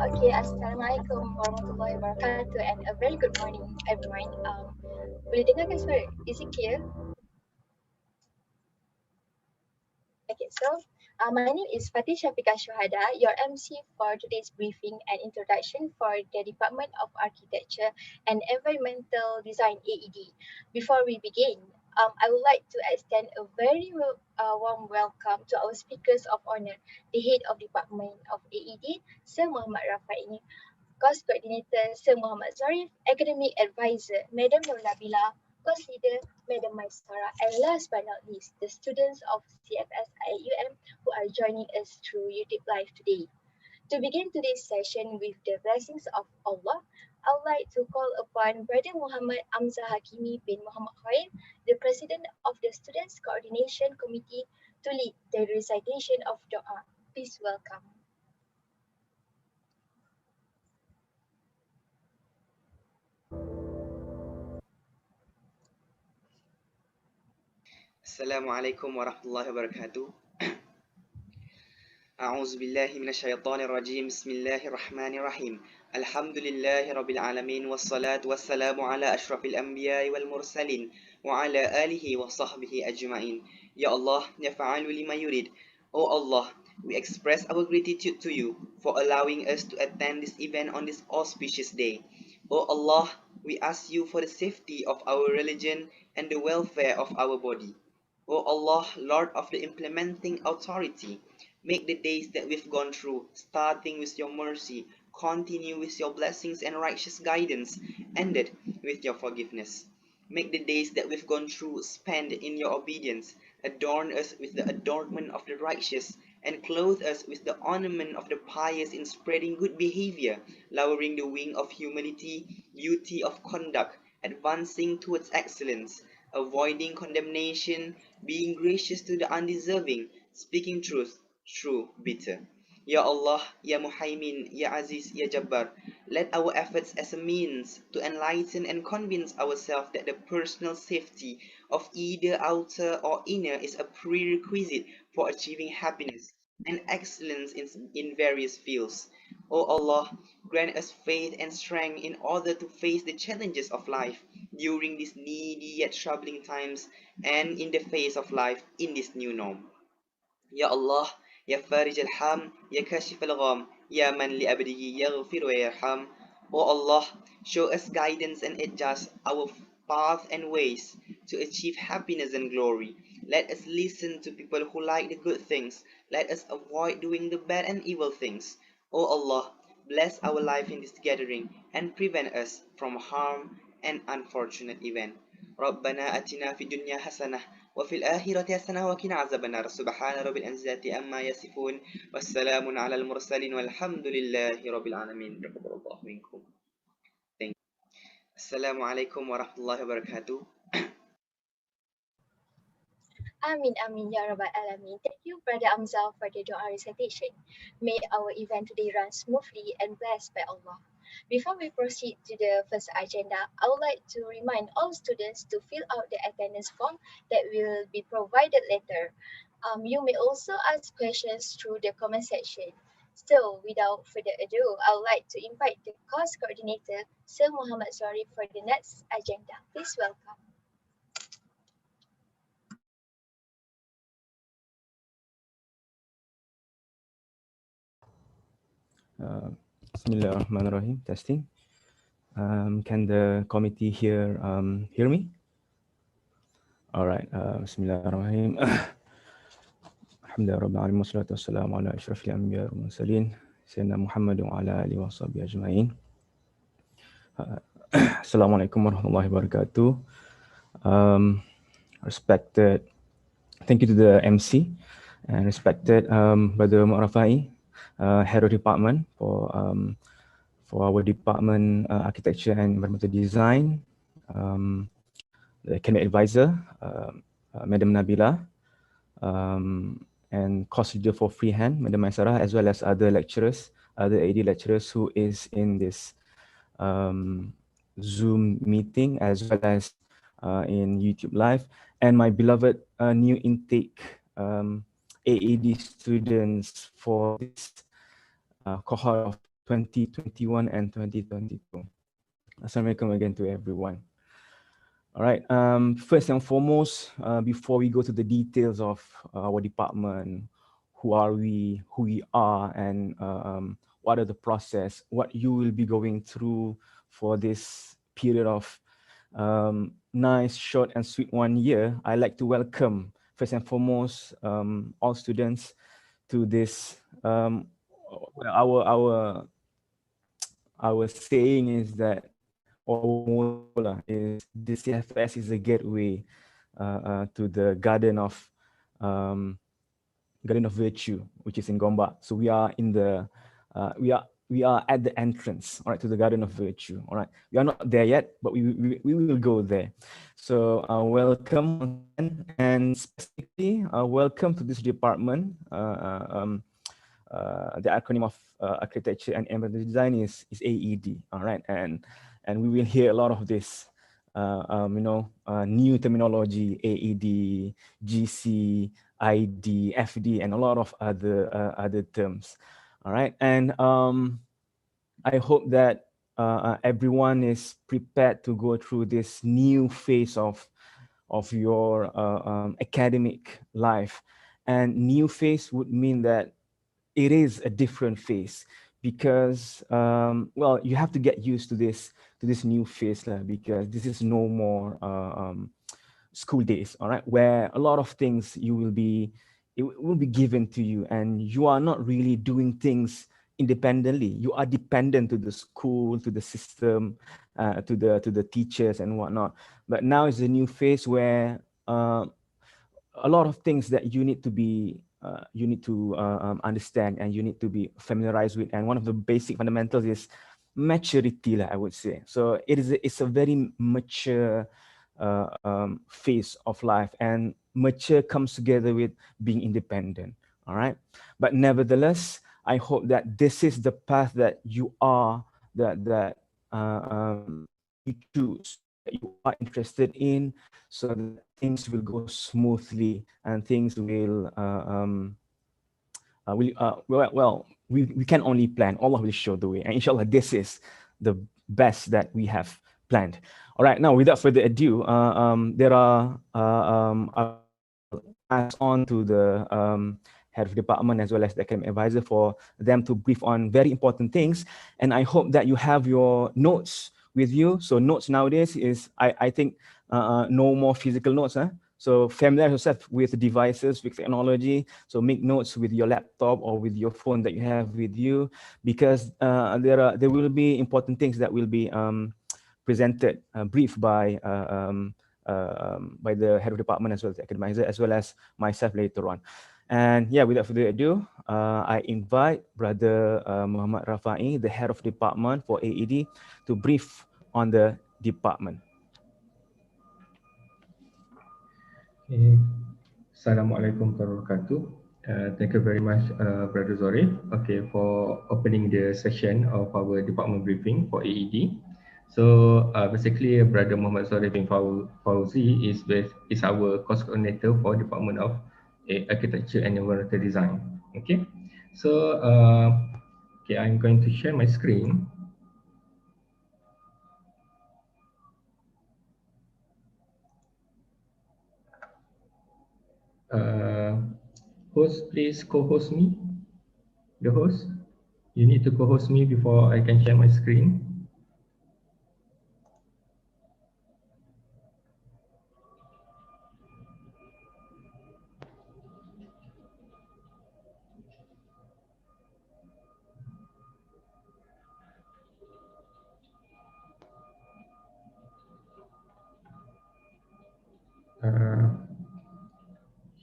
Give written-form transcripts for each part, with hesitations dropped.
Okay, Assalamualaikum warahmatullahi wabarakatuh and a very good morning everyone. Boleh dengar kan suara? Is it clear? Okay, so my name is Fatih Syafika Shuhada, your MC for today's briefing and introduction for the Department of Architecture and Environmental Design AED. Before we begin, I would like to extend a very warm welcome to our speakers of honor, the head of Department of AED, Sir Muhammad Rafaini, Course Coordinator Sir Muhammad Zarif, Academic Advisor Madam Nur Nabila, Course Leader Madam Maisara, and last but not least, the students of CFS IUM who are joining us through YouTube Live today. To begin today's session with the blessings of Allah, I would like to call upon Brother Muhammad Amza Hakimi bin Muhammad Khair, the President of the Students Coordination Committee, to lead the recitation of Dua. Please welcome. السلام عليكم ورحمة الله وبركاته. أعوذ بالله من الشيطان الرجيم. بسم الله الرحمن الرحيم. الحمد لله رب العالمين والصلاة والسلام على أشرف الأنبياء والمرسلين وعلى آله وصحبه أجمعين. Ya Allah, يفعل لما يريد. O Allah, we express our gratitude to you for allowing us to attend this event on this auspicious day. O Allah, we ask you for the safety of our religion and the welfare of our body. O Allah, Lord of the implementing authority, make the days that we've gone through, starting with your mercy, continue with your blessings and righteous guidance, ended with your forgiveness. Make the days that we've gone through spent in your obedience, adorn us with the adornment of the righteous, and clothe us with the ornament of the pious in spreading good behavior, lowering the wing of humility, beauty of conduct, advancing towards excellence, avoiding condemnation, being gracious to the undeserving, speaking truth, true, bitter. Ya Allah, Ya Muhaimin, Ya Aziz, Ya Jabbar, let our efforts as a means to enlighten and convince ourselves that the personal safety of either outer or inner is a prerequisite for achieving happiness and excellence in various fields. O Allah, grant us faith and strength in order to face the challenges of life during these needy yet troubling times and in the face of life in this new norm. Ya Allah, Ya Farij al-Ham, Ya Kashif al-Gham, Ya Man li abdihi yaghfir wa yarham. O Allah, show us guidance and adjust our path and ways to achieve happiness and glory. Let us listen to people who like the good things. Let us avoid doing the bad and evil things. O Allah, bless our life in this gathering and prevent us from harm and unfortunate event. ربنا أتنا في الدنيا حسنة وفي الآخرة حسنة وقنا عذاب النار سبحان رب العزة أما يصفون والسلام على المرسلين والحمد لله رب العالمين. تقبل الله منكم. Thank you. السلام عليكم ورحمة الله وبركاته. Amin, Amin, Ya Rabbal Alamin. Thank you, Brother Amzal, for the dua recitation. May our event today run smoothly and blessed by Allah. Before we proceed to the first agenda, I would like to remind all students to fill out the attendance form that will be provided later. You may also ask questions through the comment section. So, without further ado, I would like to invite the course coordinator, Sir Muhammad Zari, for the next agenda. Please welcome. Bismillahirrahmanirrahim. Testing. Can the committee hear me? All right. Bismillahirrahmanirrahim. Alhamdulillah Rabbil Alamin. Wassalatu wassalamu ala asyrafil anbiya wal mursalin. Sayyidina Muhammad wa ala alihi wa sahbihi ajma'in. Assalamualaikum warahmatullahi wabarakatuh. Respected, thank you to the MC and respected Brother Mu'rafai, Head of Department for our Department Architecture and Environmental Design, the Academic Advisor, Madam Nabila, and Course Leader for Freehand, Madam Maisara, as well as other lecturers, other AD lecturers who is in this Zoom meeting, as well as in YouTube Live, and my beloved new intake AED students for this cohort of 2021 and 2022. Assalamualaikum again to everyone. All right. First and foremost, before we go to the details of our department, who we are, and what are the process, what you will be going through for this period of nice, short, and sweet 1 year, I like to welcome first and foremost all students to this. Our saying is that, or our motto lah, is the CFS is a gateway to the um, Garden of Virtue, which is in Gombak. So we are in the we are at the entrance, all right, to the Garden of Virtue. All right, we are not there yet, but we will go there. So welcome once again, and specifically welcome to this department. The acronym of architecture and environmental design is AED. All right, and we will hear a lot of this, new terminology: AED, GC, ID, FD, and a lot of other terms. All right, and I hope that everyone is prepared to go through this new phase of your academic life. And new phase would mean that it is a different phase, because well, you have to get used to this new phase because this is no more school days, all right, where a lot of things it will be given to you, and you are not really doing things independently. You are dependent to the school, to the system, to the teachers and whatnot. But now is a new phase where a lot of things that you need to be understand, and you need to be familiarized with. And one of the basic fundamentals is maturity, I would say. So it's a very mature phase of life, and mature comes together with being independent. All right, but nevertheless, I hope that this is the path that you are that you choose, that you are interested in, so that things will go smoothly, and things we can only plan. Allah will show the way, and inshallah this is the best that we have planned. All right, now without further ado, I will pass on to the head of department as well as the academic advisor for them to brief on very important things. And I hope that you have your notes with you. So notes nowadays is, I think, no more physical notes. So familiarize yourself with devices, with technology. So make notes with your laptop or with your phone that you have with you, because there will be important things that will be presented, briefed by the head of department as well as the academizer, as well as myself later on. And yeah, without further ado, I invite Brother Muhammad Rafai, the head of department for AED, to brief on the department. Okay. Assalamualaikum warahmatullahi wabarakatuh. Thank you very much, Brother Zori, okay, for opening the session of our department briefing for AED. So basically, Brother Muhammad Zori bin Fauzi is our course coordinator for Department of Architecture and Environmental Design. Okay, so okay, I'm going to share my screen. Host, please co-host me. The host, you need to co-host me before I can share my screen.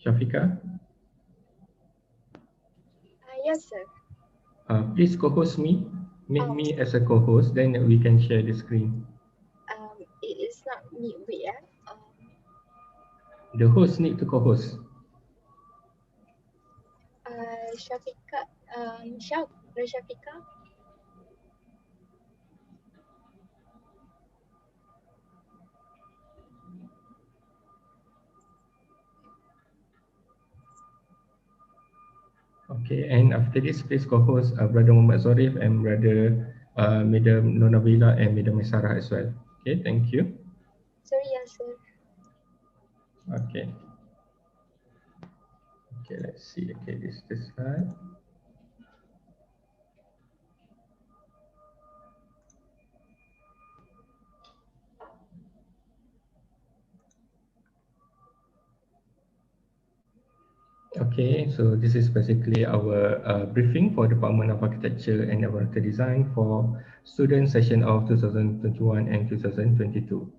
Shafika, Yes, sir. please co-host me. Make Oh, me as a co-host, then we can share the screen. it is not me. Wait, yeah. The host need to co-host. Shafika, Shafika. Okay, and after this, please co-host Brother Muhammad Zorif and Brother Madam Nonabila and Madam Sarah as well. Okay, thank you. Sorry, Yasser. Okay, okay, let's see. Okay, this slide. Okay, so this is basically our briefing for Department of Architecture and Environmental Design for student session of 2021 and 2022.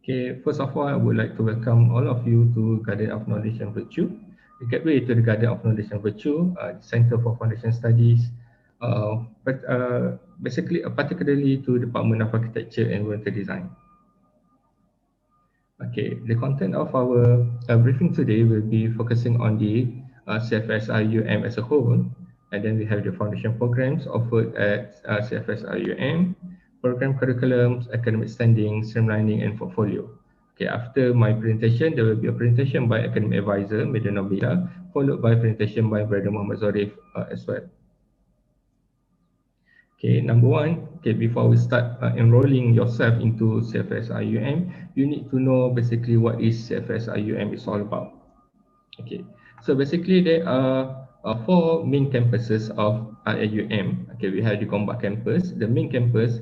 Okay, first of all, I would like to welcome all of you to Garden of Knowledge and Virtue. The gateway to the Garden of Knowledge and Virtue, Center for Foundation Studies, basically particularly to Department of Architecture and Environmental Design. Okay, the content of our briefing today will be focusing on the CFS-IUM as a whole, and then we have the foundation programs offered at CFS-IUM, program curriculums, academic standing, streamlining, and portfolio. Okay, after my presentation, there will be a presentation by academic advisor, Madam Nabila, followed by presentation by Brother Muhammad Zorif as well. Okay, number one, okay, before we start enrolling yourself into CFS IUM, you need to know basically what is CFS IUM is all about. Okay, so basically there are four main campuses of IUM. Okay, we have the Gombak campus, the main campus,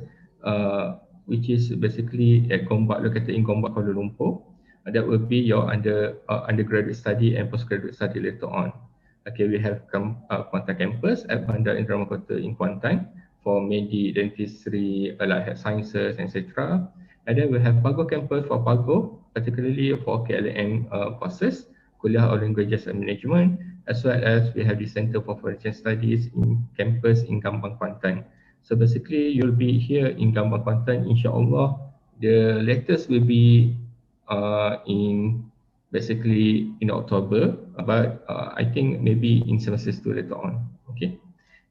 which is basically at Gombak, located in Gombak, Kuala Lumpur. That will be your undergraduate study and postgraduate study later on. Okay, we have Kuantan campus at Bandar Indra Mahkota in Kuantan for Medi, Dentistry, Allied Health Sciences, etc. And then we have Pago campus for Pago, particularly for KLM courses, Kuliah of Languages and Management, as well as we have the Center for Foreign Studies in campus in Gambang, Kuantan. So basically, you'll be here in Gambang, Kuantan, insyaAllah. The latest will be in basically in October, but I think maybe in semester 2 later on. Okay.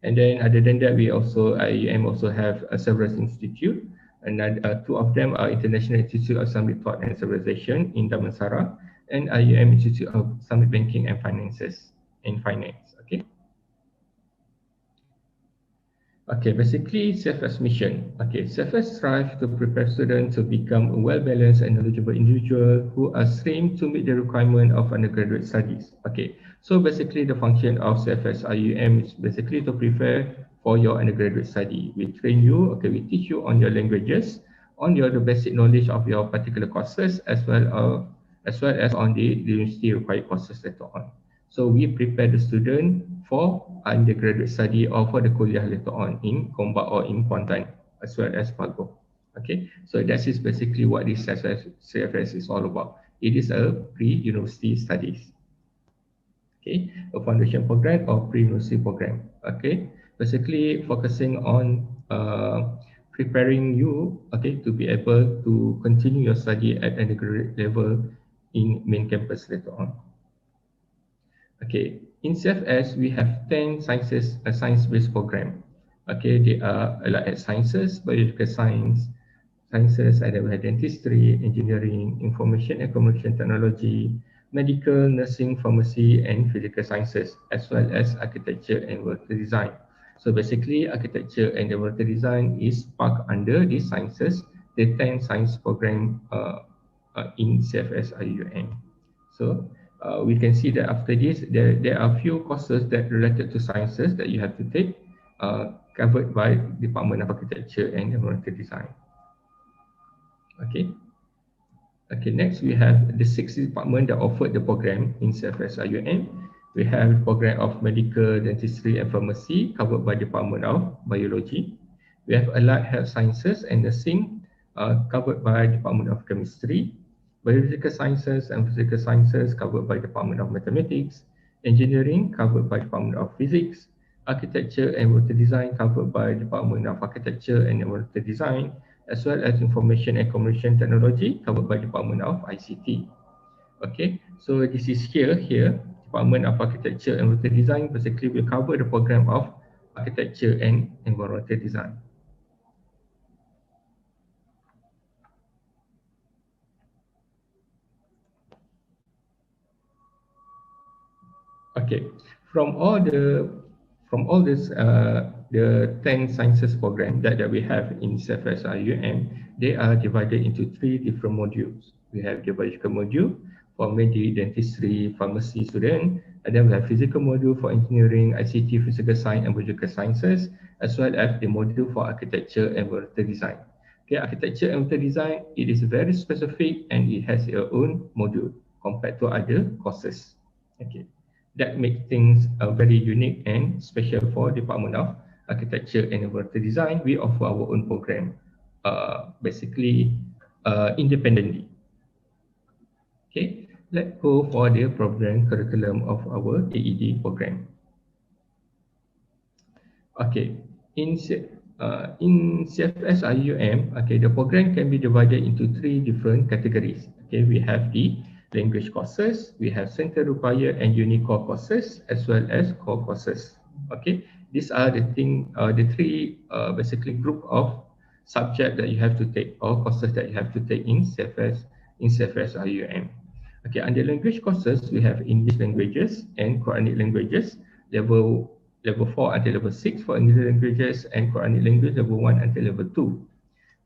And then other than that, we also, IUM also have several institute, and two of them are International Institute of Islamic Thought and Civilization in Damansara, and IUM Institute of Islamic Banking and Finances in Finance. Okay. Okay, basically CFS mission. Okay, CFS strive to prepare students to become a well-balanced and knowledgeable individual who are trained to meet the requirement of undergraduate studies. Okay, so basically the function of CFS IUM is basically to prepare for your undergraduate study. We train you, okay, we teach you on your languages, on your the basic knowledge of your particular courses, as well as on the university required courses later on. So we prepare the student for undergraduate study or for the kuliah later on in Gombak or in Kuantan as well as Pago. Okay, so that is basically what this CFS is all about. It is a pre-university studies. Okay, a foundation program or pre-university program. Okay, basically focusing on preparing you, okay, to be able to continue your study at undergraduate level in main campus later on. Okay, in CFS, we have 10 sciences, a science-based program. Okay, they are allied sciences, biological sciences, and then we have dentistry, engineering, information and communication technology, medical, nursing, pharmacy, and physical sciences, as well as architecture and environmental design. So basically, architecture and environmental design is parked under these sciences, the 10 science program in CFS IUM. So we can see that after this, there are few courses that related to sciences that you have to take, covered by Department of Architecture and Environmental Design. Okay. Okay, next we have the 6 department that offered the program in CFS IUM. We have the program of Medical, Dentistry and Pharmacy covered by Department of Biology. We have Allied Health Sciences and Nursing covered by Department of Chemistry. Biological Sciences and Physical Sciences covered by Department of Mathematics. Engineering covered by Department of Physics. Architecture and Environmental Design covered by Department of Architecture and Environmental Design, as well as Information and Communication Technology covered by Department of ICT. Okay, so this is here, Department of Architecture and Environmental Design basically will cover the program of Architecture and Environmental Design. Okay, from all the from all this, the 10 sciences program that we have in CFS IUM, they are divided into 3 different modules. We have the biological module for medic, dentistry, pharmacy student, and then we have physical module for engineering, ICT, physical science, and biological sciences, as well as the module for architecture and environmental design. Okay, architecture and environmental design, it is very specific and it has its own module compared to other courses. Okay, that makes things very unique and special for Department of Architecture and Environmental Design. We offer our own program, basically independently. Okay, let's go for the program curriculum of our AED program. Okay, in CFS IUM, okay, the program can be divided into 3 different categories. Okay, we have the language courses, we have center required and Unicore courses, as well as core courses. Okay, these are the 3 basically group of subject that you have to take, or courses that you have to take in CFS IUM. Okay, under language courses, we have English languages and Quranic languages, level 4 until level 6 for English languages, and Quranic language level 1 until level 2.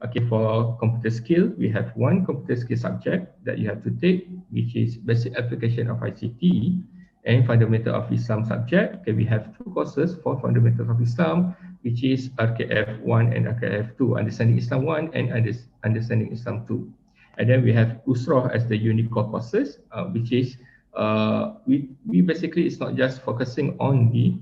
Okay, for computer skill, we have 1 computer skill subject that you have to take, which is basic application of ICT and fundamental of Islam subject. Okay, we have 2 courses for fundamentals of Islam, which is RKF 1 and RKF 2, understanding Islam 1 and understanding Islam 2. And then we have Usrah as the Unicore courses, which is we basically, it's not just focusing on the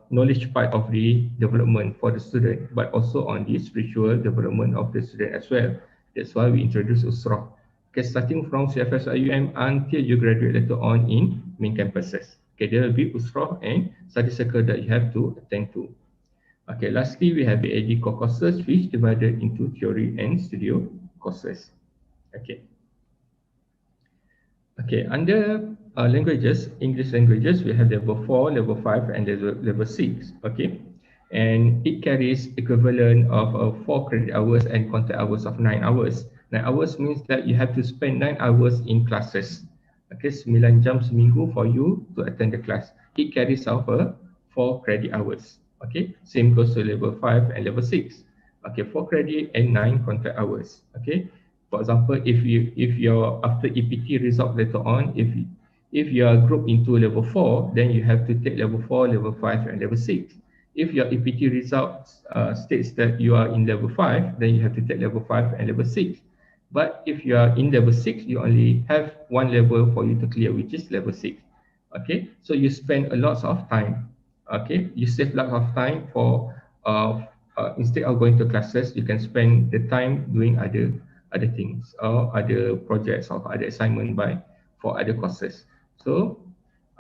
knowledge part of the development for the student, but also on the spiritual development of the student as well. That's why we introduce Usrah. Okay, starting from CFS IUM until you graduate later on in main campuses. Okay, there will be Usrah and study circle that you have to attend to. Okay, lastly, we have the AED core courses, which divided into theory and studio courses. Okay. Okay, under languages, English languages, we have level 4, level 5, and level 6. Okay, and it carries equivalent of 4 credit hours and contact hours of 9 hours. 9 hours means that you have to spend 9 hours in classes. Okay, 9 jam seminggu for you to attend the class. It carries over 4 credit hours. Okay, same goes to level 5 and level 6. Okay, 4 credit and 9 contact hours. Okay. For example, if you're after EPT result later on, if you are grouped into level 4, then you have to take level 4, level 5, and level 6. If your EPT results states that you are in level 5, then you have to take level 5 and level 6. But if you are in level 6, you only have 1 level for you to clear, which is level 6. Okay, so you spend a lot of time. Okay, you save a lot of time for instead of going to classes, you can spend the time doing other things or other projects or other assignment for other courses. So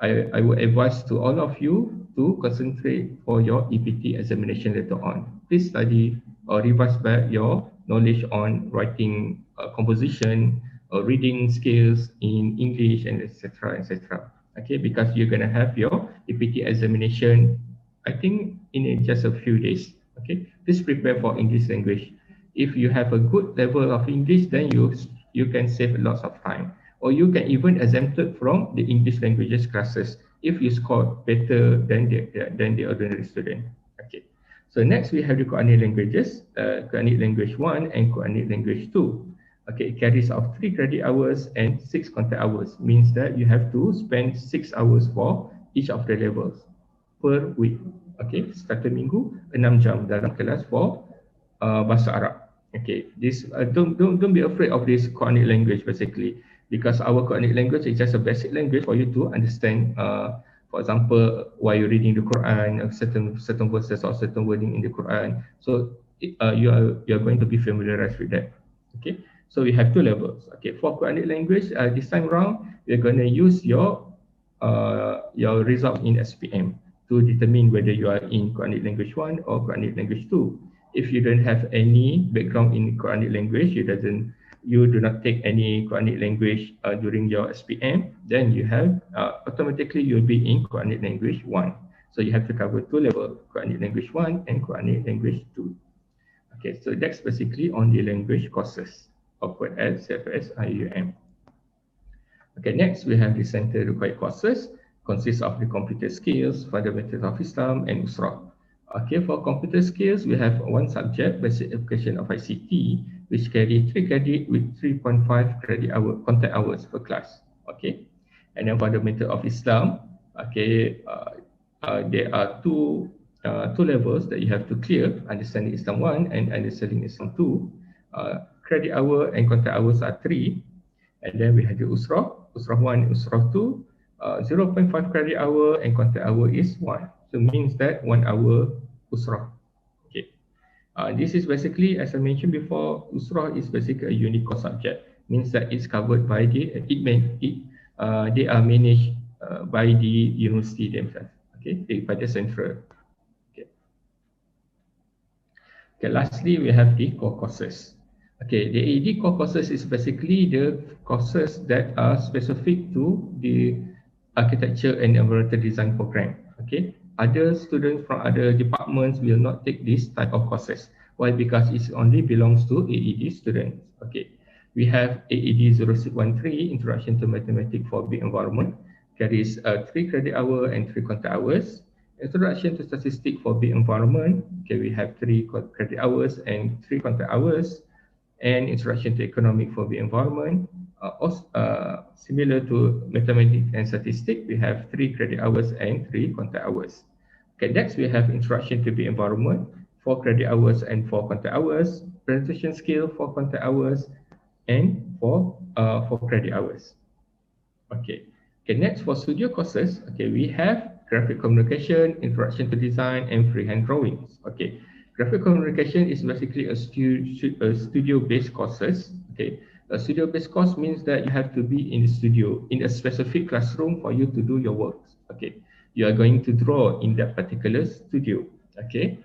I would advise to all of you to concentrate for your EPT examination later on. Please study or revise back your knowledge on writing, composition, or reading skills in English, and etc. etc. Okay, because you're gonna have your EPT examination, I think in just a few days. Okay, please prepare for English language. If you have a good level of English, then you can save lots of time, or you can even exempted from the English languages classes if you score better than the ordinary student. Okay. So next we have the Quranic languages, Quranic language 1 and Quranic language 2. Okay, it carries out 3 credit hours and 6 contact hours. Means that you have to spend 6 hours for each of the levels per week. Okay, satu minggu 6 jam dalam kelas for bahasa Arab. Okay, this don't be afraid of this Quranic language basically, because our Quranic language is just a basic language for you to understand. For example, while you're reading the Quran, certain verses or certain wording in the Quran, so you are going to be familiarized with that. Okay, so we have 2 levels. Okay, for Quranic language, this time around, we're going to use your result in SPM to determine whether you are in Quranic language 1 or Quranic language 2. If you don't have any background in Quranic language, you do not take any Quranic language during your SPM, then you have automatically you'll be in Quranic language 1. So you have to cover 2 levels, Quranic language 1 and Quranic language 2. Okay, so that's basically on the language courses offered at CFS IUM. Okay, next we have the center required courses. consists of the computer skills, fundamentals of Islam, and Usrah. Okay, for computer skills, we have one subject, basic application of ICT, which carry 3 credit with 3.5 credit hour contact hours per class. Okay, and then fundamental of Islam. Okay, there are two levels that you have to clear: understanding Islam 1 and understanding Islam 2. Credit hour and contact hours are 3. And then we have the Usrah 1, Usrah 2, 0.5 credit hour and contact hour is 1. So means that 1 hour Usrah. Okay. This is basically, as I mentioned before, Usrah is basically a unique core subject. Means that it's covered by they are managed by the university themselves. Okay, by the central. Okay. Okay, lastly, we have the core courses. Okay, the AED core courses is basically the courses that are specific to the architecture and environmental design program. Okay, other students from other departments will not take this type of courses. Why? Because it only belongs to AED students. Okay, we have AED 0613, Introduction to Mathematics for Built Environment, carries 3 credit hour and 3 contact hours. Introduction to Statistics for Built Environment, okay, we have 3 credit hours and 3 contact hours. And Introduction to Economic for Built Environment, similar to Mathematics and Statistics, we have 3 credit hours and 3 contact hours. Okay, next we have Introduction to Built Environment, 4 credit hours and 4 contact hours. Presentation skill, 4 contact hours and 4 credit hours. Okay. Okay, next for studio courses, okay, we have graphic communication, introduction to design, and freehand drawings. Okay, graphic communication is basically a studio-based courses. Okay, a studio-based course means that you have to be in the studio, in a specific classroom for you to do your work. Okay, you are going to draw in that particular studio. Okay,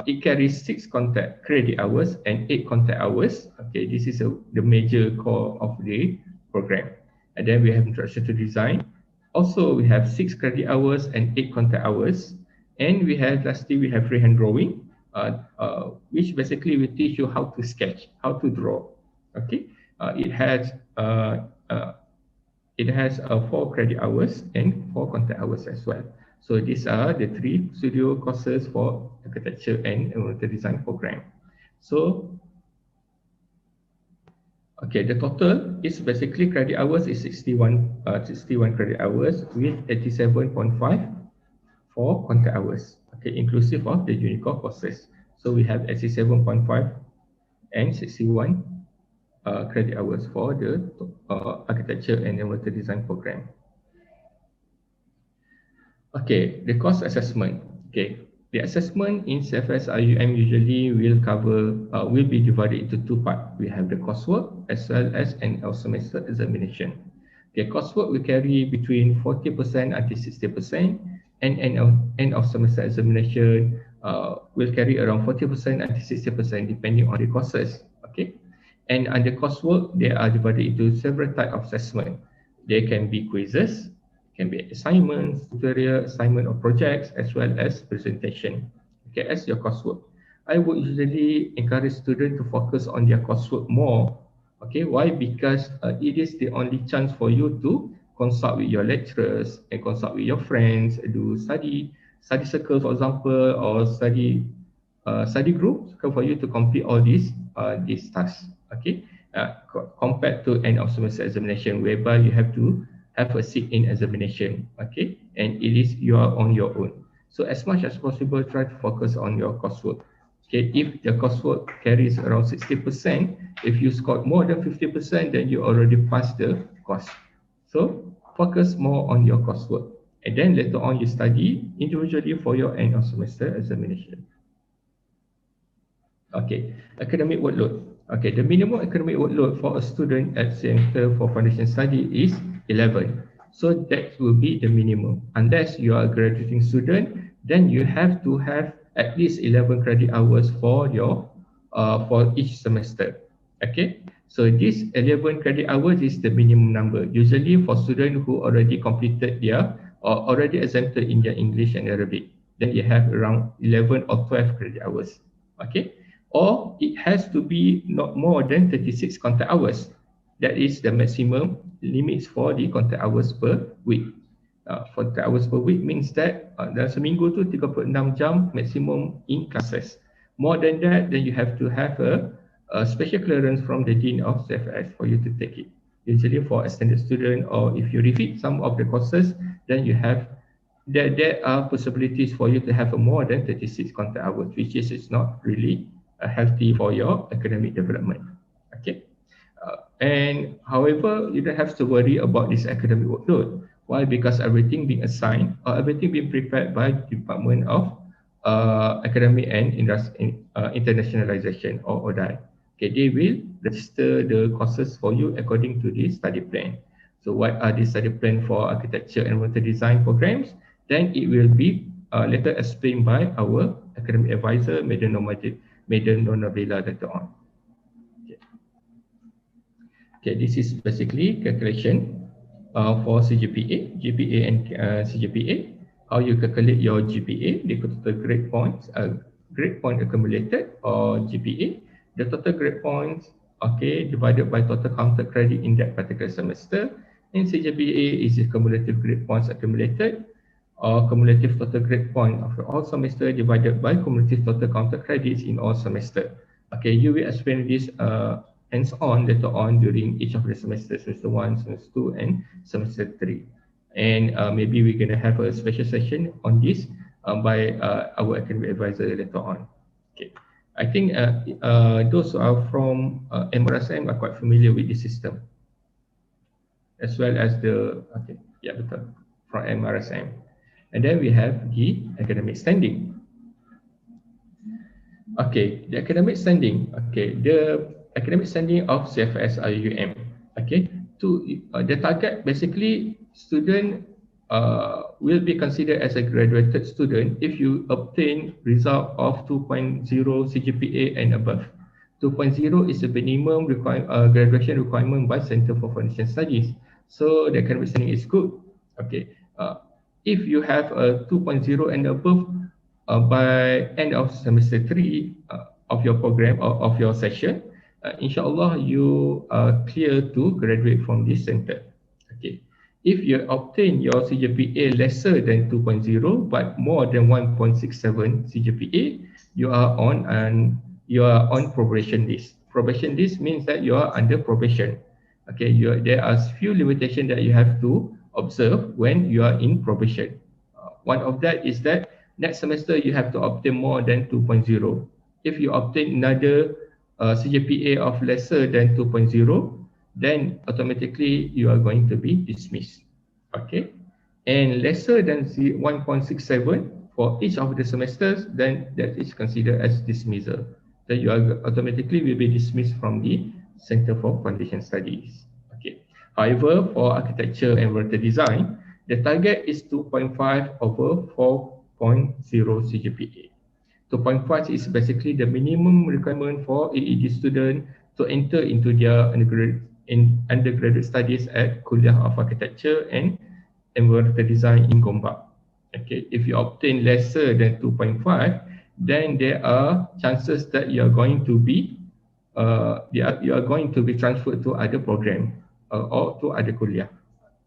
it carries 6 contact credit hours and 8 contact hours. Okay, this is the major core of the program. And then we have introduction to design. Also, we have 6 credit hours and 8 contact hours. And we have, lastly, we have freehand drawing, which basically will teach you how to sketch, how to draw. Okay, it has 4 credit hours and 4 contact hours as well. So these are the 3 studio courses for architecture and environmental design program. So okay, the total is basically credit hours is 61 credit hours with 87.5 for contact hours. Okay, inclusive of the Unicore courses. So we have 87.5 and 61 credit hours for the architecture and environmental design program. Okay, the course assessment. Okay, the assessment in CFS IUM usually will be divided into 2 parts. We have the coursework as well as an semester examination. Okay, coursework will carry between 40% until 60%, and end of semester examination will carry around 40% until 60% depending on the courses. Okay, and under coursework, they are divided into several types of assessment. There can be quizzes, can be assignments, tutorial, assignment of projects, as well as presentation. Okay, as your coursework. I would usually encourage students to focus on their coursework more. Okay, why? Because it is the only chance for you to consult with your lecturers and consult with your friends, do study circle, for example, or study group for you to complete all these tasks. Okay, compared to end of semester examination, whereby you have to have a sit-in examination. Okay, and it is you are on your own. So as much as possible, try to focus on your coursework. Okay, if the coursework carries around 60%, if you scored more than 50%, then you already passed the course. So focus more on your coursework, and then later on you study individually for your end of semester examination. Okay, academic workload. Okay, the minimum academic workload for a student at Center for Foundation Study is 11. So that will be the minimum. Unless you are a graduating student, then you have to have at least 11 credit hours for your for each semester. Okay, so this 11 credit hours is the minimum number. Usually for students who already completed their or already exempted in their English and Arabic, then you have around 11 or 12 credit hours. Okay, or it has to be not more than 36 contact hours. That is the maximum limits for the contact hours per week. 40 hours per week means that dalam seminggu tu 36 jam maximum in classes. More than that, then you have to have a special clearance from the Dean of CFS for you to take it. Usually for a standard student, or if you repeat some of the courses, then you have there are possibilities for you to have a more than 36 contact hours, which is not really healthy for your academic development. Okay. And however, you don't have to worry about this academic workload. Why? Because everything being assigned or everything being prepared by Department of Academic and Internationalization, or ODI. Okay, they will register the courses for you according to the study plan. So what are the study plan for architecture and environmental design programs? Then it will be later explained by our academic advisor, Madam Novella, later on. Okay, this is basically calculation for CGPA, GPA and CGPA. How you calculate your GPA, the total grade point accumulated, or GPA, the total grade points, okay, divided by total counted credit in that particular semester. And CGPA is the cumulative grade points accumulated, or cumulative total grade point of all semester divided by cumulative total counted credits in all semester. Okay, you will explain this hands-on later on during each of the semesters, semester 1, semester 2, and semester 3. And maybe we're going to have a special session on this by our academic advisor later on. Okay, I think those who are from MRSM are quite familiar with this system, as well as the, okay, yeah, betul, from MRSM. And then we have the academic standing. Okay, the academic standing. Okay, the academic standing of CFS IUM. Okay, to the target, basically student will be considered as a graduated student if you obtain result of 2.0 CGPA and above. 2.0 is the minimum graduation requirement by Center for Foundation Studies. So the academic standing is good. Okay, if you have a 2.0 and above, by end of semester 3 of your program or of your session, inshallah you are clear to graduate from this center. Okay, if you obtain your CGPA lesser than 2.0 but more than 1.67 CGPA, you are on probation list. Probation list means that you are under probation. Okay, there are few limitations that you have to observe when you are in probation. One of that is that next semester you have to obtain more than 2.0. If you obtain another CGPA of lesser than 2.0, then automatically you are going to be dismissed. Okay, and lesser than 1.67 for each of the semesters, then that is considered as dismissal. Then you are automatically will be dismissed from the Center for Foundation Studies. Okay. However, for architecture and environmental design, the target is 2.5 over 4.0 CGPA. 2.5 is basically the minimum requirement for AED student to enter into their undergraduate studies at Kuliah of Architecture and Environmental Design in Gombak. Okay, if you obtain lesser than 2.5, then there are chances that you are going to be transferred to other program or to other kuliah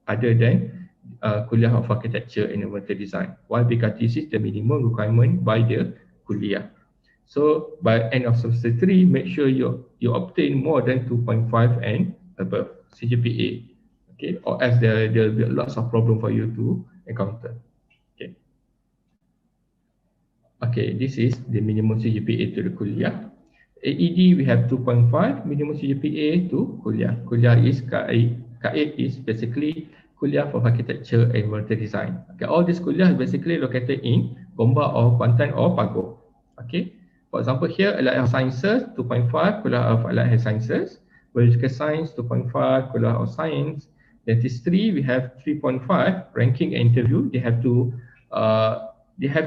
other than Kuliah of Architecture and Environmental Design. Why? Because this is the minimum requirement by the kuliah. So by end of semester 3, make sure you obtain more than 2.5 and above CGPA. Okay, or else there will be lots of problem for you to encounter. Okay. Okay, this is the minimum CGPA to the kuliah. AED we have 2.5 minimum CGPA to kuliah. Kuliah is K8 is basically Kuliah for Architecture and Environmental Design. Okay, all these kuliah is basically located in Gombak or Kuantan or Pagoh. Okay, for example here Allied Health Sciences 2.5 Kuliah of Allied Health Sciences, Biological Science 2.5 Kuliah of Science, Dentistry we have 3.5 ranking and interview. They have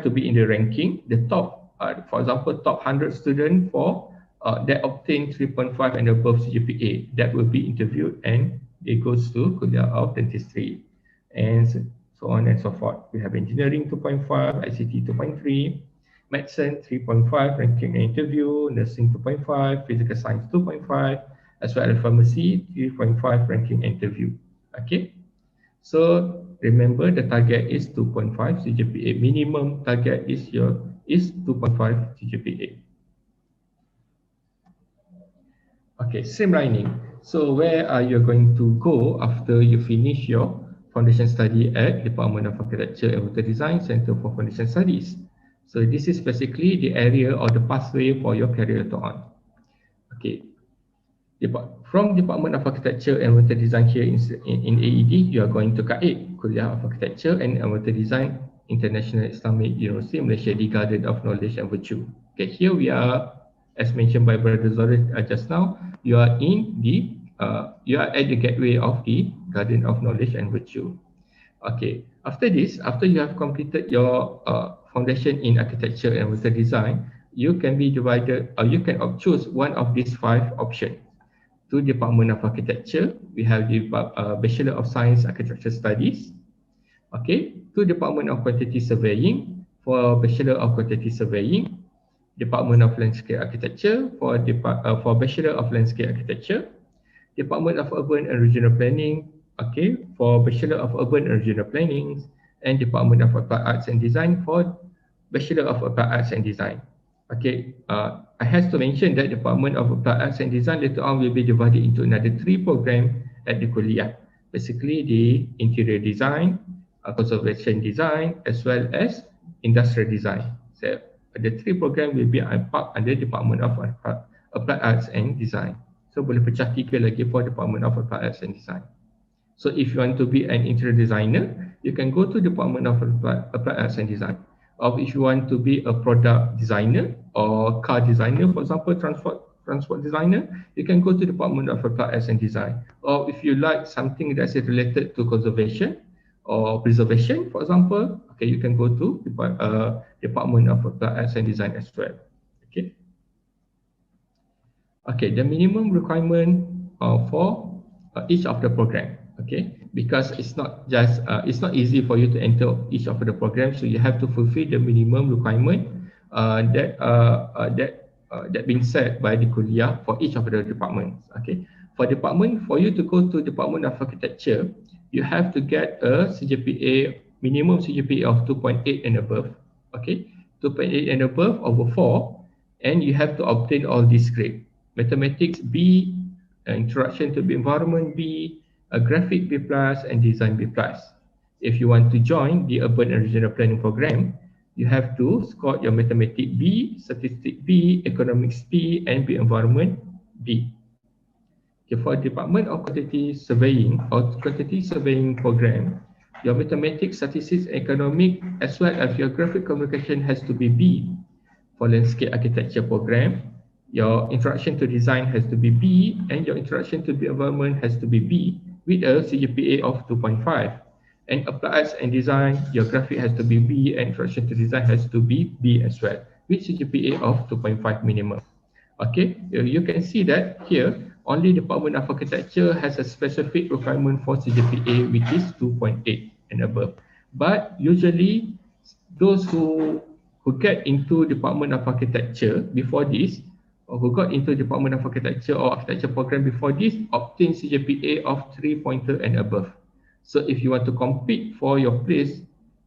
to be in the ranking. The top, for example, top 100 students for that obtain 3.5 and above CGPA, that will be interviewed and it goes to Kuliah of Dentistry, and so on and so forth. We have Engineering 2.5, ICT 2.3, Medicine 3.5 ranking and interview, Nursing 2.5, Physical Science 2.5, as well as Pharmacy 3.5 ranking and interview. Okay, so Remember, the target is 2.5 CGPA. Minimum target is 2.5 CGPA. Okay, same lining. So where are you going to go after you finish your foundation study at Department of Architecture and Water Design Center for Foundation Studies? So this is basically the area or the pathway for your career later on. Okay, from Department of Architecture and Water Design here in AED, you are going to KAID, Kuliah of Architecture and Water Design, International Islamic University, Malaysia, the Garden of Knowledge and Virtue. Okay, here we are, as mentioned by Brother Zori just now, you are you are at the gateway of the Garden of Knowledge and Virtue. Okay, after this, after you have completed your foundation in architecture and water design, you can be divided, or you can choose one of these 5 options. To Department of Architecture, we have the Bachelor of Science Architecture Studies. Okay, to Department of Quantity Surveying for Bachelor of Quantity Surveying, Department of Landscape Architecture for Bachelor of Landscape Architecture, Department of Urban and Regional Planning, okay, for Bachelor of Urban and Regional Planning, and Department of Applied Arts and Design for Bachelor of Applied Arts and Design. Okay, I have to mention that Department of Applied Arts and Design later on will be divided into another 3 programs at the kuliah. Basically, the interior design, conservation design, as well as industrial design. So the 3 programs will be part under Department of Applied Arts and Design. So boleh pecah 3 lagi for Department of Applied Arts and Design. So if you want to be an interior designer, you can go to Department of Applied Arts and Design. Or if you want to be a product designer or car designer, for example, transport designer, you can go to Department of Applied Arts and Design. Or if you like something that's related to conservation or preservation, for example, okay, you can go to Department of Applied Arts and Design as well. Okay. Okay, the minimum requirement for each of the program. Okay, because it's not easy for you to enter each of the programs, so you have to fulfill the minimum requirement that being set by the kuliah for each of the departments. Okay, for you to go to Department of Architecture, you have to get a minimum CGPA of 2.8 and above. Okay, 2.8 and above over 4, and you have to obtain all these grades: Mathematics B, Introduction to the Environment B, a Graphic B+, and Design B+. If you want to join the Urban and Regional Planning Program, you have to score your Mathematics B, Statistics B, Economics B, and B Environment B. Okay, for Department of Quantity Surveying or Quantity Surveying Program, your Mathematics, Statistics, Economic, as well as your Graphic Communication has to be B. For Landscape Architecture Program, your Introduction to Design has to be B, and your Introduction to the Environment has to be B with a CGPA of 2.5. And Applied Arts and Design, your Graphic has to be B, and Introduction to Design has to be B as well with CGPA of 2.5 minimum. Okay, you can see that here only Department of Architecture has a specific requirement for CGPA, which is 2.8 and above. But usually those who get into Department of Architecture before this, or who got into Department of Architecture or Architecture program before this, obtain CGPA of 3-pointer and above. So if you want to compete for your place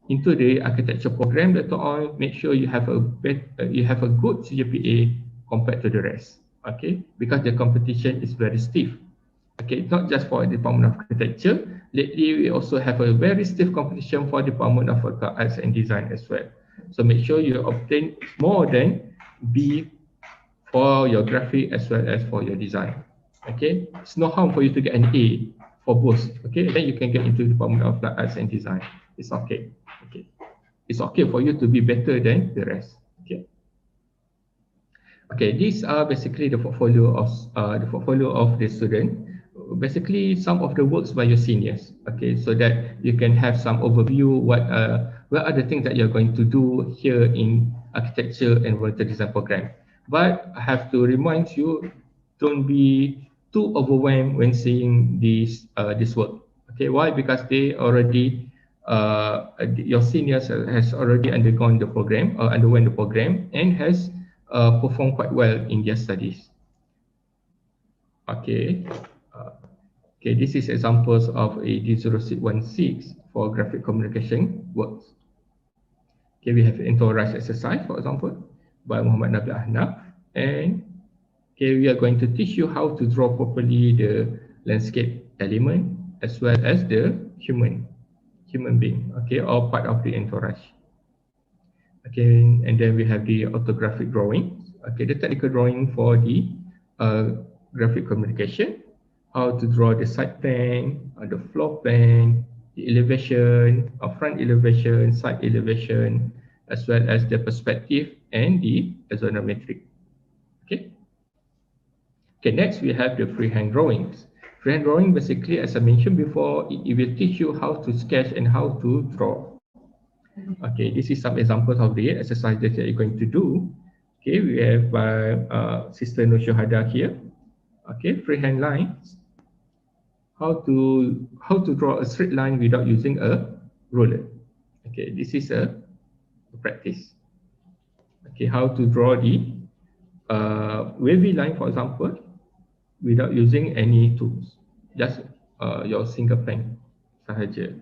into the architecture program later on, make sure you have a good CGPA compared to the rest. Okay, because the competition is very stiff. Okay, not just for Department of Architecture. Lately, we also have a very stiff competition for Department of Arts and Design as well. So make sure you obtain more than B for your graphic as well as for your design. Okay, it's no harm for you to get an A for both. Okay, then you can get into Department of Arts and Design. It's okay. Okay, it's okay for you to be better than the rest. Okay. Okay, these are basically the portfolio of the student. Basically, some of the works by your seniors. Okay, so that you can have some overview what are the things that you're going to do here in architecture and water design program. But I have to remind you, don't be too overwhelmed when seeing this work. Okay, why? Because they already your seniors has already undergone the program or underwent the program and has performed quite well in their studies. Okay. Okay, this is examples of AED 0616. for graphic communication works. Okay, we have entourage exercise, for example, by Muhammad Nabi Ahnaf. And okay, we are going to teach you how to draw properly the landscape element as well as the human being, okay, or part of the entourage. Okay, and then we have the orthographic drawing. Okay, the technical drawing for the graphic communication, how to draw the side plan, the floor plan, the elevation, front elevation, side elevation, as well as the perspective and the isometric. Okay. Okay, next we have the freehand drawings. Freehand drawing basically, as I mentioned before, it will teach you how to sketch and how to draw. Okay, this is some examples of the exercises that you're going to do. Okay, we have Sister Nur Syuhada here. Okay, freehand lines. How to draw a straight line without using a ruler. Okay, this is a practice. Okay, how to draw the wavy line, for example, without using any tools, just your single pen sahaja.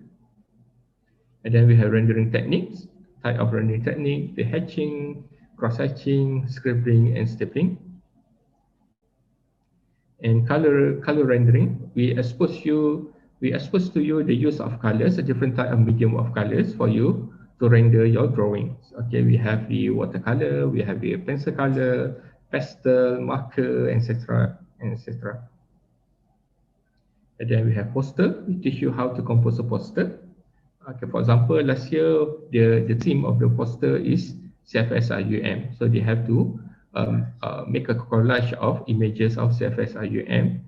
And then we have rendering techniques, type of rendering technique, the hatching, cross-hatching, scribbling, and stapling. And color rendering, we expose to you the use of colors, a different type of medium of colors for you to render your drawings. Okay, we have the watercolor, we have the pencil color, pastel, marker, etc., etc. And then we have poster. We teach you how to compose a poster. Okay, for example, last year the theme of the poster is CFS-IUM. So they have to make a collage of images of CFS-IUM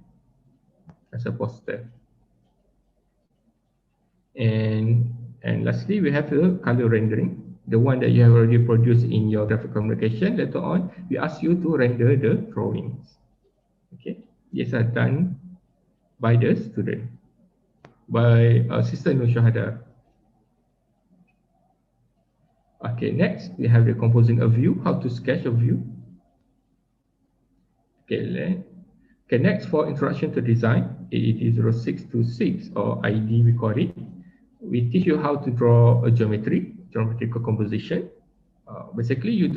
as a poster. And lastly, we have the color rendering, the one that you have already produced in your graphic communication. Later on, we ask you to render the drawings. Okay, these are done by the student, by Sister Nur Syuhada. Okay, next we have the composing a view, how to sketch a view. Okay, next for introduction to design, AED 0626 or ID we call it. We teach you how to draw a geometrical composition. Basically, you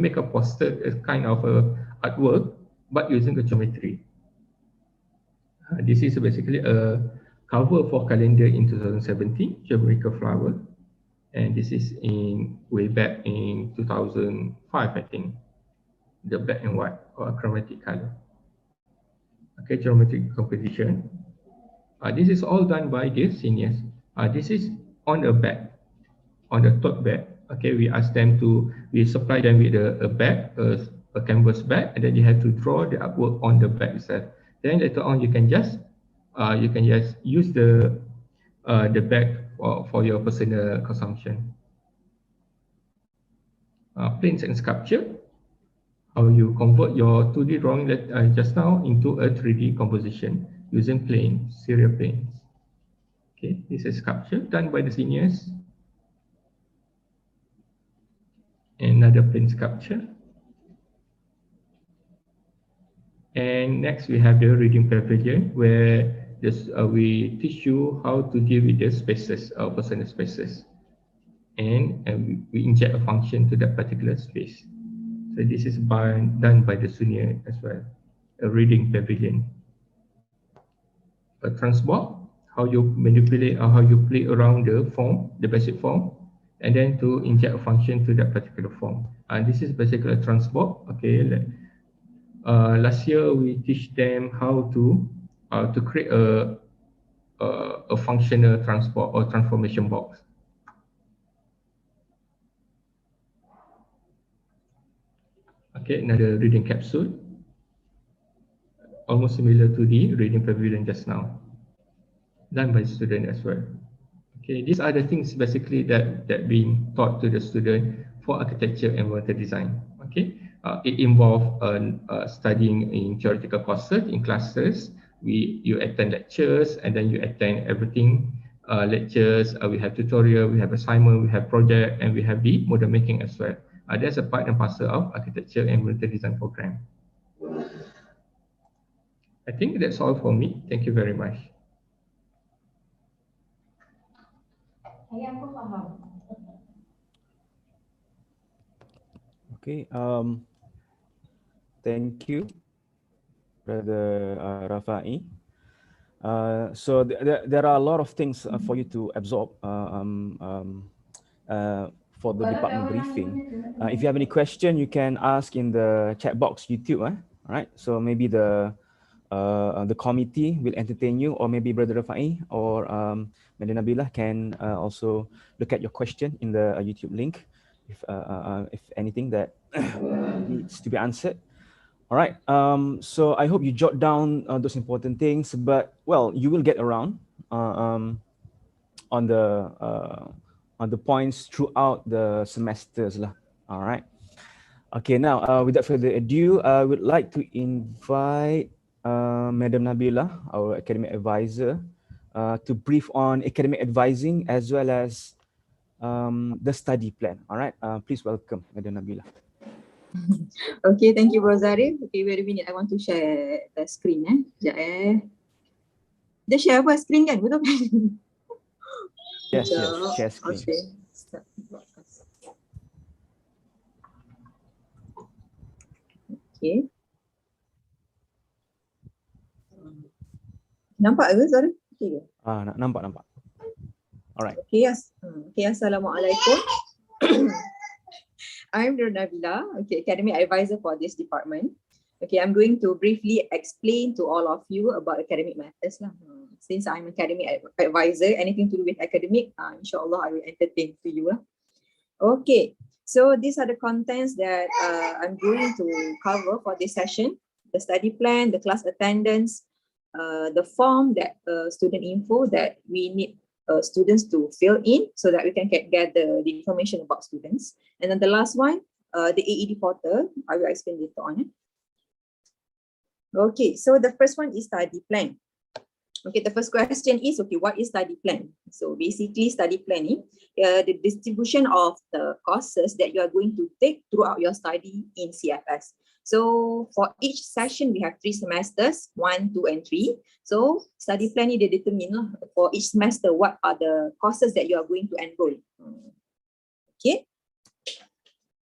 make a poster as kind of a artwork, but using a geometry. This is basically a cover for calendar in 2017, geometrical flower. And this is way back in 2005, I think, the black and white or chromatic color. Okay, geometric composition. This is all done by the seniors. This is on a bag, on the tote bag. Okay, we supply them with a bag, a canvas bag, and then you have to draw the artwork on the bag itself. Then later on, you can just use the bag for your personal consumption. Planes and sculpture, how you convert your 2D drawing just now into a 3D composition using serial planes. Okay, this is sculpture done by the seniors. Another plane sculpture. And next we have the reading pavilion, where we teach you how to deal with the spaces, personal spaces. And we inject a function to that particular space. So this is done by the senior as well. A reading pavilion. A transport, how you manipulate or how you play around the form, the basic form, and then to inject a function to that particular form. And this is basically a transport. Okay, last year we teach them how to create a functional transport or transformation box. Okay, another reading capsule, almost similar to the reading pavilion just now, done by student as well. Okay, these are the things basically that being taught to the student for architecture and environmental design. Okay, it involves studying in theoretical courses, in classes. You attend lectures, and then you attend everything. Lectures, we have tutorial, we have assignment, we have project, and we have the model making as well. That's a part and parcel of architecture and environmental design program. I think that's all for me. Thank you very much. Okay. Thank you, Brother Rafai. So there are a lot of things for you to absorb for the department briefing. If you have any question, you can ask in the chat box YouTube. All right. So maybe the committee will entertain you, or maybe Brother Rafai or Madam Nabila can also look at your question in the YouTube link if anything that needs to be answered. All right. So I hope you jot down those important things, but well, you will get around on the points throughout the semesters lah. All right. Okay. Now, without further ado, I would like to invite Madam Nabila, our academic advisor, to brief on academic advising as well as the study plan. All right. Please welcome Madam Nabila. Okay, thank you, Rosari. Okay, wait a minute. I want to share the screen. Sekejap Dia share apa screen kan? Betul kan? Yes, yes. Share screen. Okay. Start broadcast. Okay. Nampak ke, Zara? Okay. Nampak. Alright. Okay, okay, Assalamualaikum. I'm Nabila, okay, academic advisor for this department. Okay, I'm going to briefly explain to all of you about academic matters. Since I'm academic advisor, anything to do with academic, inshallah I will entertain to you. Okay, so these are the contents that I'm going to cover for this session. The study plan, the class attendance, the form that student info that we need students to fill in so that we can get the information about students. And then the last one, the AED portal, I will explain later on. Okay, so the first one is study plan. Okay, the first question is, okay, what is study plan? So basically study planning, the distribution of the courses that you are going to take throughout your study in CFS. So for each session, we have 3 semesters, 1, 2, and 3. So study planning, they determine for each semester, what are the courses that you are going to enroll. Okay.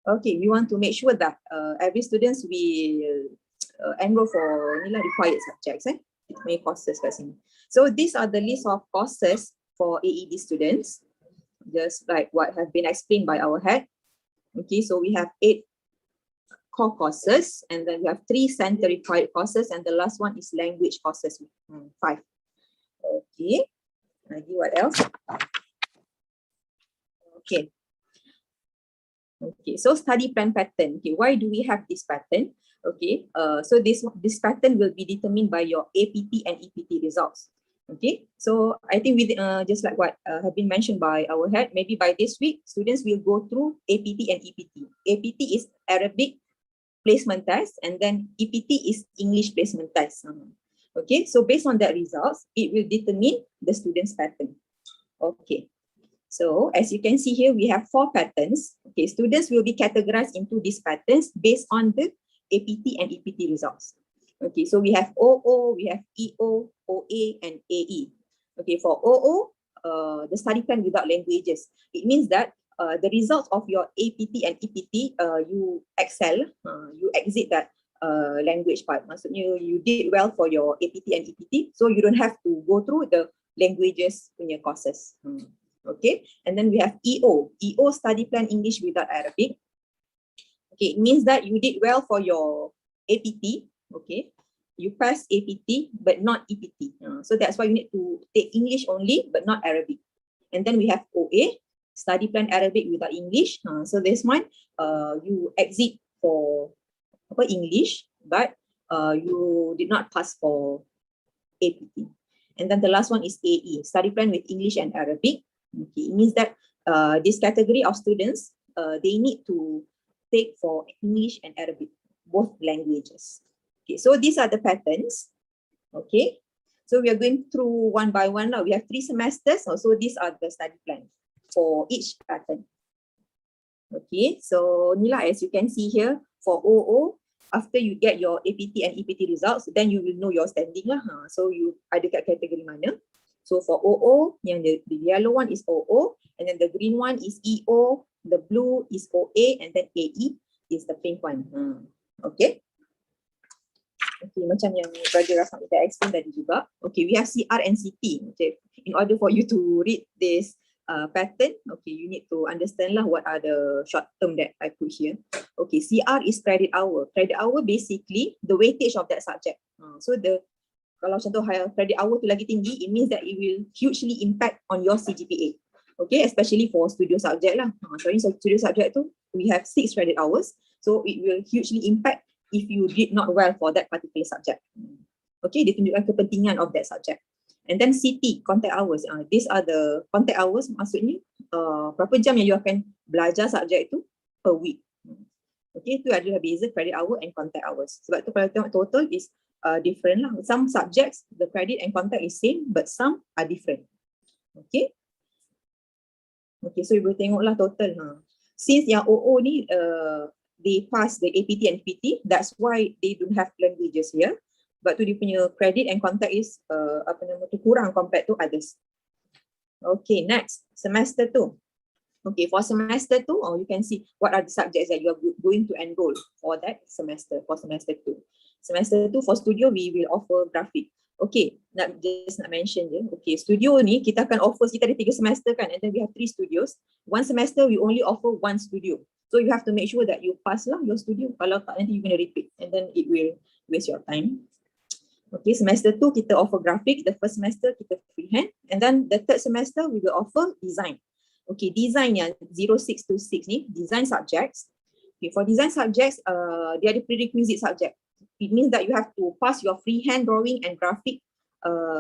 Okay, we want to make sure that every students will enroll for required subjects, many courses. So these are the list of courses for AED students, just like what have been explained by our head. Okay, so we have 8 core courses, and then we have 3 center required courses, and the last one is language courses, 5. Okay, what else? Okay. Okay, so study plan pattern. Okay, why do we have this pattern? Okay, so this pattern will be determined by your APT and EPT results. Okay, so I think with just like what have been mentioned by our head, maybe by this week, students will go through APT and EPT. APT is Arabic placement test, and then EPT is English placement test. Okay, so based on that results, it will determine the student's pattern. Okay. So as you can see here, we have 4 patterns. Okay, students will be categorized into these patterns based on the APT and EPT results. Okay, so we have OO, we have EO, OA, and AE. Okay, for OO, the study plan without languages. It means that the results of your APT and EPT, you excel, you exit that language part. Maksudnya you did well for your APT and EPT, so you don't have to go through the languages punya courses. Okay, and then we have EO. EO study plan English without Arabic. Okay, it means that you did well for your APT. Okay, you passed APT but not EPT. So that's why you need to take English only but not Arabic. And then we have OA, study plan Arabic without English. So this one, you exit for English, but you did not pass for APT. And then the last one is AE, study plan with English and Arabic. Okay, it means that this category of students, they need to take for English and Arabic, both languages. Okay, so these are the patterns. Okay, so we are going through one by one now. We have 3 semesters, so these are the study plans for each pattern. Okay, so Nila, as you can see here, for OO, after you get your APT and EPT results, then you will know your standing lah. So you ada kat kategori mana. So for OO, yang the yellow one is OO, and then the green one is EO, the blue is OA, and then AE is the pink one. Okay. Okay, macam yang Brother Rahman dah explain tadi juga. Okay, we have CR and CT. Okay, in order for you to read this pattern, okay, you need to understand lah what are the short term that I put here. Okay, CR is credit hour. Credit hour basically the weightage of that subject. So kalau contoh credit hour tu lagi tinggi, it means that it will hugely impact on your CGPA. Okay, especially for studio subject lah. Studio subject tu we have 6 credit hours, so it will hugely impact if you did not well for that particular subject. Okay, dia tunjukkan kepentingan of that subject. And then CT, contact hours. These are the contact hours, maksudnya berapa jam yang you akan belajar subjek tu per week. Okay, itu adalah beza credit hour and contact hours. Sebab tu kalau tengok total is different lah. Some subjects, the credit and contact is same, but some are different. Okay. Okay, so you boleh tengoklah total. Since yang OO ni, they pass the APT and PT, that's why they don't have languages here. But tu dia punya credit and contact is kurang compared to others. Okay, next, semester 2. Okay, for semester 2, you can see what are the subjects that you are going to enroll for that semester, for semester 2. Semester 2 for studio, we will offer graphic. Okay, nak mention je. Okay, studio ni kita akan offer, kita ada 3 semester kan, and then we have 3 studios. One semester we only offer 1 studio. So you have to make sure that you pass lah your studio. Kalau tak, nanti you gonna repeat and then it will waste your time. Okay, semester 2 kita offer graphic, the first semester kita freehand, and then the third semester we will offer design. Okay, design yang 06 to 6 ni, design subjects. Okay, for design subjects, dia ada prerequisite subject. It means that you have to pass your freehand drawing and graphic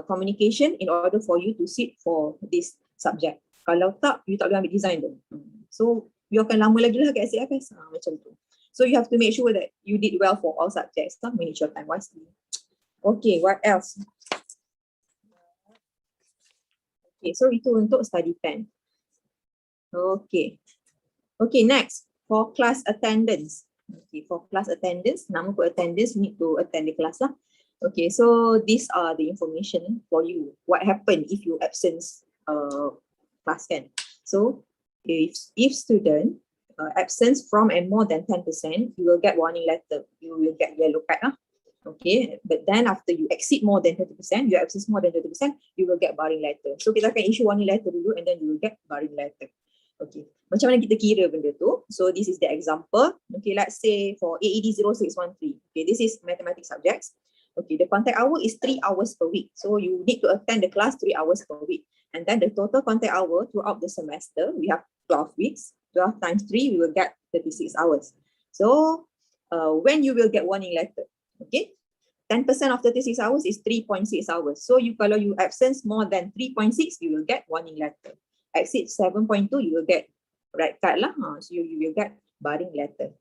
communication in order for you to sit for this subject. Kalau tak, you tak boleh ambil design tu. So, you akan lama lagi lah kat SAFS, macam tu. So, you have to make sure that you did well for all subjects. Manage your time wisely. Okay, what else? Okay, so itu untuk study plan. Okay. Okay, next, for class attendance. Okay, for class attendance, nama for attendance, you need to attend the class lah. Okay, so these are the information for you. What happen if you absence class kan? So, if student absence from and more than 10%, you will get warning letter. You will get yellow card lah. Okay, but then after you exceed more than 30%, you absence more than 30%, you will get barring letter. So kita akan issue warning letter dulu and then you will get barring letter. Okay, macam mana kita kira benda tu? So this is the example. Okay, let's say for AED 0613. Okay, this is mathematics subjects. Okay, the contact hour is 3 hours per week. So you need to attend the class 3 hours per week. And then the total contact hour throughout the semester, we have 12 weeks. 12 times 3, we will get 36 hours. So when you will get warning letter? Okay, 10% of 36 hours is 3.6 hours. So kalau you absence more than 3.6, you will get warning letter. Exceed 7.2, you will get red card lah. So you will get barring letter.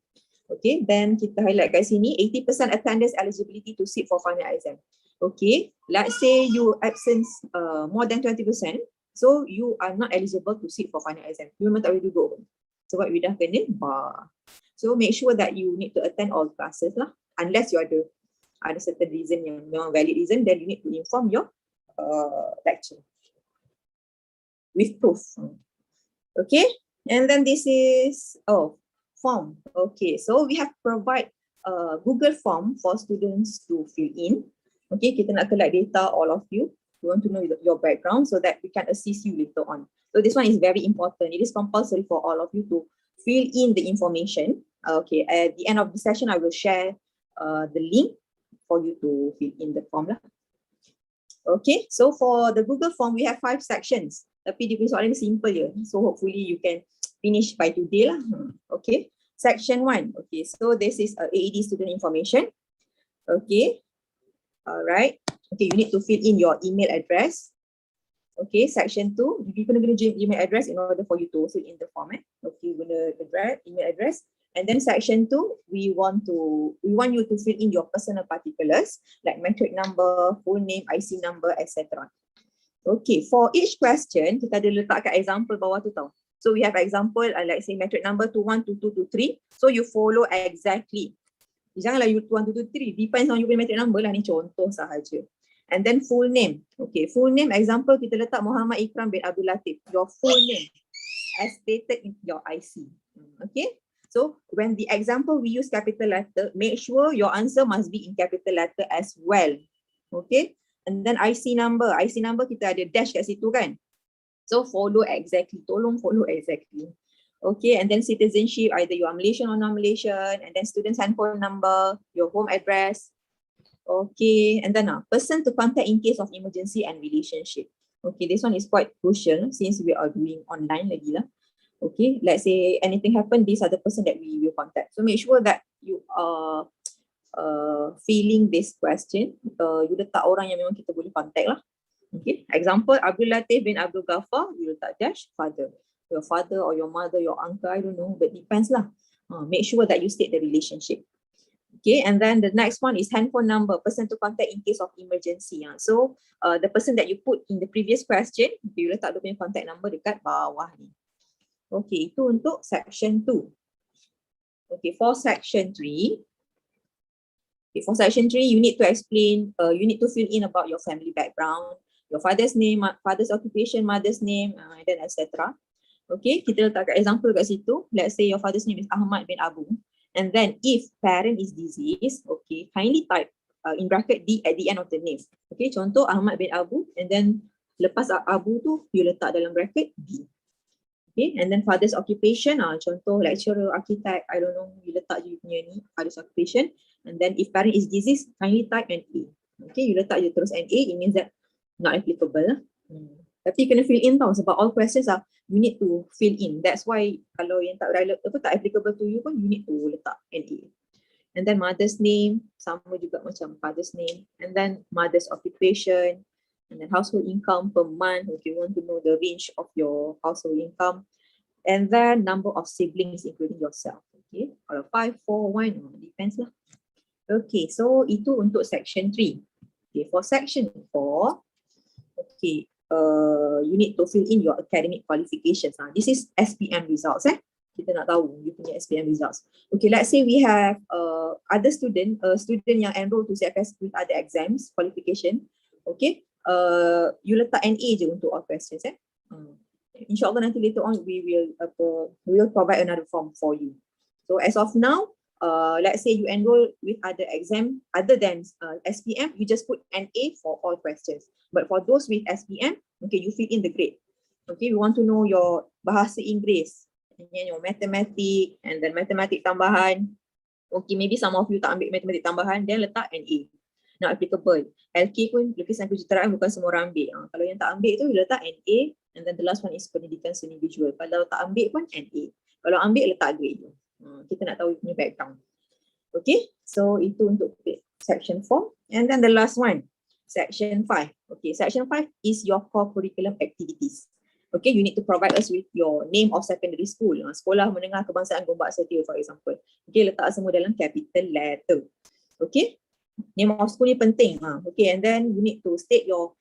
Okay, then kita highlight kat sini, 80% attendance eligibility to sit for final exam. Okay, let's say you absence more than 20%, so you are not eligible to sit for final exam. You memang tak boleh duduk pun. Sebab you dah kena bar. So make sure that you need to attend all classes lah. Unless you ada certain reason yang memang valid reason, then you need to inform your lecturer with proof. Okay, and then this is form. Okay, so we have provide Google form for students to fill in. Okay, kita nak collect data all of you. We want to know your background so that we can assist you later on. So this one is very important. It is compulsory for all of you to fill in the information. Okay, at the end of the session, I will share the link for you to fill in the form lah. Okay, so for the Google form, we have 5 sections. Tapi dia punya soalan simple je. So hopefully you can finish by today lah. Okay, section 1. Okay, so this is AED student information. Okay, alright. Okay, you need to fill in your email address. Okay, section 2, you gonna email address in order for you to fill in the format. Okay, gonna email address. And then section 2, we want you to fill in your personal particulars like matric number, full name, IC number, etc. Okay, for each question, kita ada letak kat example bawah tu tau. So we have example, like say matric number 21, 22, 23. So you follow exactly. Janganlah you 21, 22, 23. Depends on you punya matric number lah, ni contoh sahaja. And then full name. Okay, full name example kita letak Muhammad Ikram bin Abdul Latif. Your full name as stated in your IC. Okay. So when the example we use capital letter, make sure your answer must be in capital letter as well. Okay. And then IC number. IC number kita ada dash kat situ kan. So follow exactly. Tolong follow exactly. Okay. And then citizenship, either you are Malaysian or non-Malaysian. And then student's handphone number, your home address. Okay. And then person to contact in case of emergency and relationship. Okay. This one is quite crucial since we are doing online lagi lah. Okay, let's say anything happen, these are the person that we will contact. So make sure that you are filling this question. You letak orang yang memang kita boleh contact lah. Okay, example Abdul Latif bin Abdul Ghaffar, you letak dash father. Your father or your mother, your uncle, I don't know, but depends lah. Make sure that you state the relationship. Okay, and then the next one is handphone number, person to contact in case of emergency. So the person that you put in the previous question, you letak dia punya contact number dekat bawah ni. Okay, itu untuk section 2. Okay, for section 3. Okay, for section 3, you need to explain, you need to fill in about your family background, your father's name, father's occupation, mother's name, and then etc. Okay, kita letak example kat situ. Let's say your father's name is Ahmad bin Abu. And then if parent is deceased, okay, kindly type in bracket D at the end of the name. Okay, contoh Ahmad bin Abu, and then lepas Abu tu, you letak dalam bracket D. Okay, and then father's occupation, contoh lecturer, architect, I don't know, you letak je punya ni, father's occupation. And then if parent is deceased, kindly type NA. Okay, you letak je terus NA, it means that not applicable lah. Tapi kena fill in tau, sebab all questions you need to fill in. That's why kalau yang tak applicable to you pun, you need to letak NA. And then mother's name, sama juga macam father's name. And then mother's occupation. And then household income per month, if you want to know the range of your household income. And then number of siblings including yourself. Okay, kalau 5, 4, 1, depends lah. Okay, so itu untuk section 3. Okay, for section 4, okay, you need to fill in your academic qualifications. This is SPM results. Kita nak tahu you punya SPM results. Okay, let's say we have other student yang enroll to CFS with other exams, qualification. Okay. You letak NA je untuk all questions. InsyaAllah nanti later on we will provide another form for you. So as of now, let's say you enroll with other exam other than SPM, you just put NA for all questions. But for those with SPM, okay, you fill in the grade. Okay, we want to know your bahasa Inggeris, and then your mathematics, and then mathematics tambahan. Okay, maybe some of you tak ambil matematik tambahan, then letak NA. Not applicable. LK pun lukisan kejutaraan bukan semua orang ambil. Kalau yang tak ambil tu letak NA, and then the last one is pendidikan seni visual. Kalau tak ambil pun NA. Kalau ambil letak grade. Kita nak tahu punya background. Okay, so itu untuk section 4. And then the last one, section 5. Okay, section 5 is your core curriculum activities. Okay, you need to provide us with your name of secondary school. Sekolah Menengah Kebangsaan Gombak Setia, for example. Okay, letak semua dalam capital letter. Okay. Name of school ni penting. Okay, and then you need to state your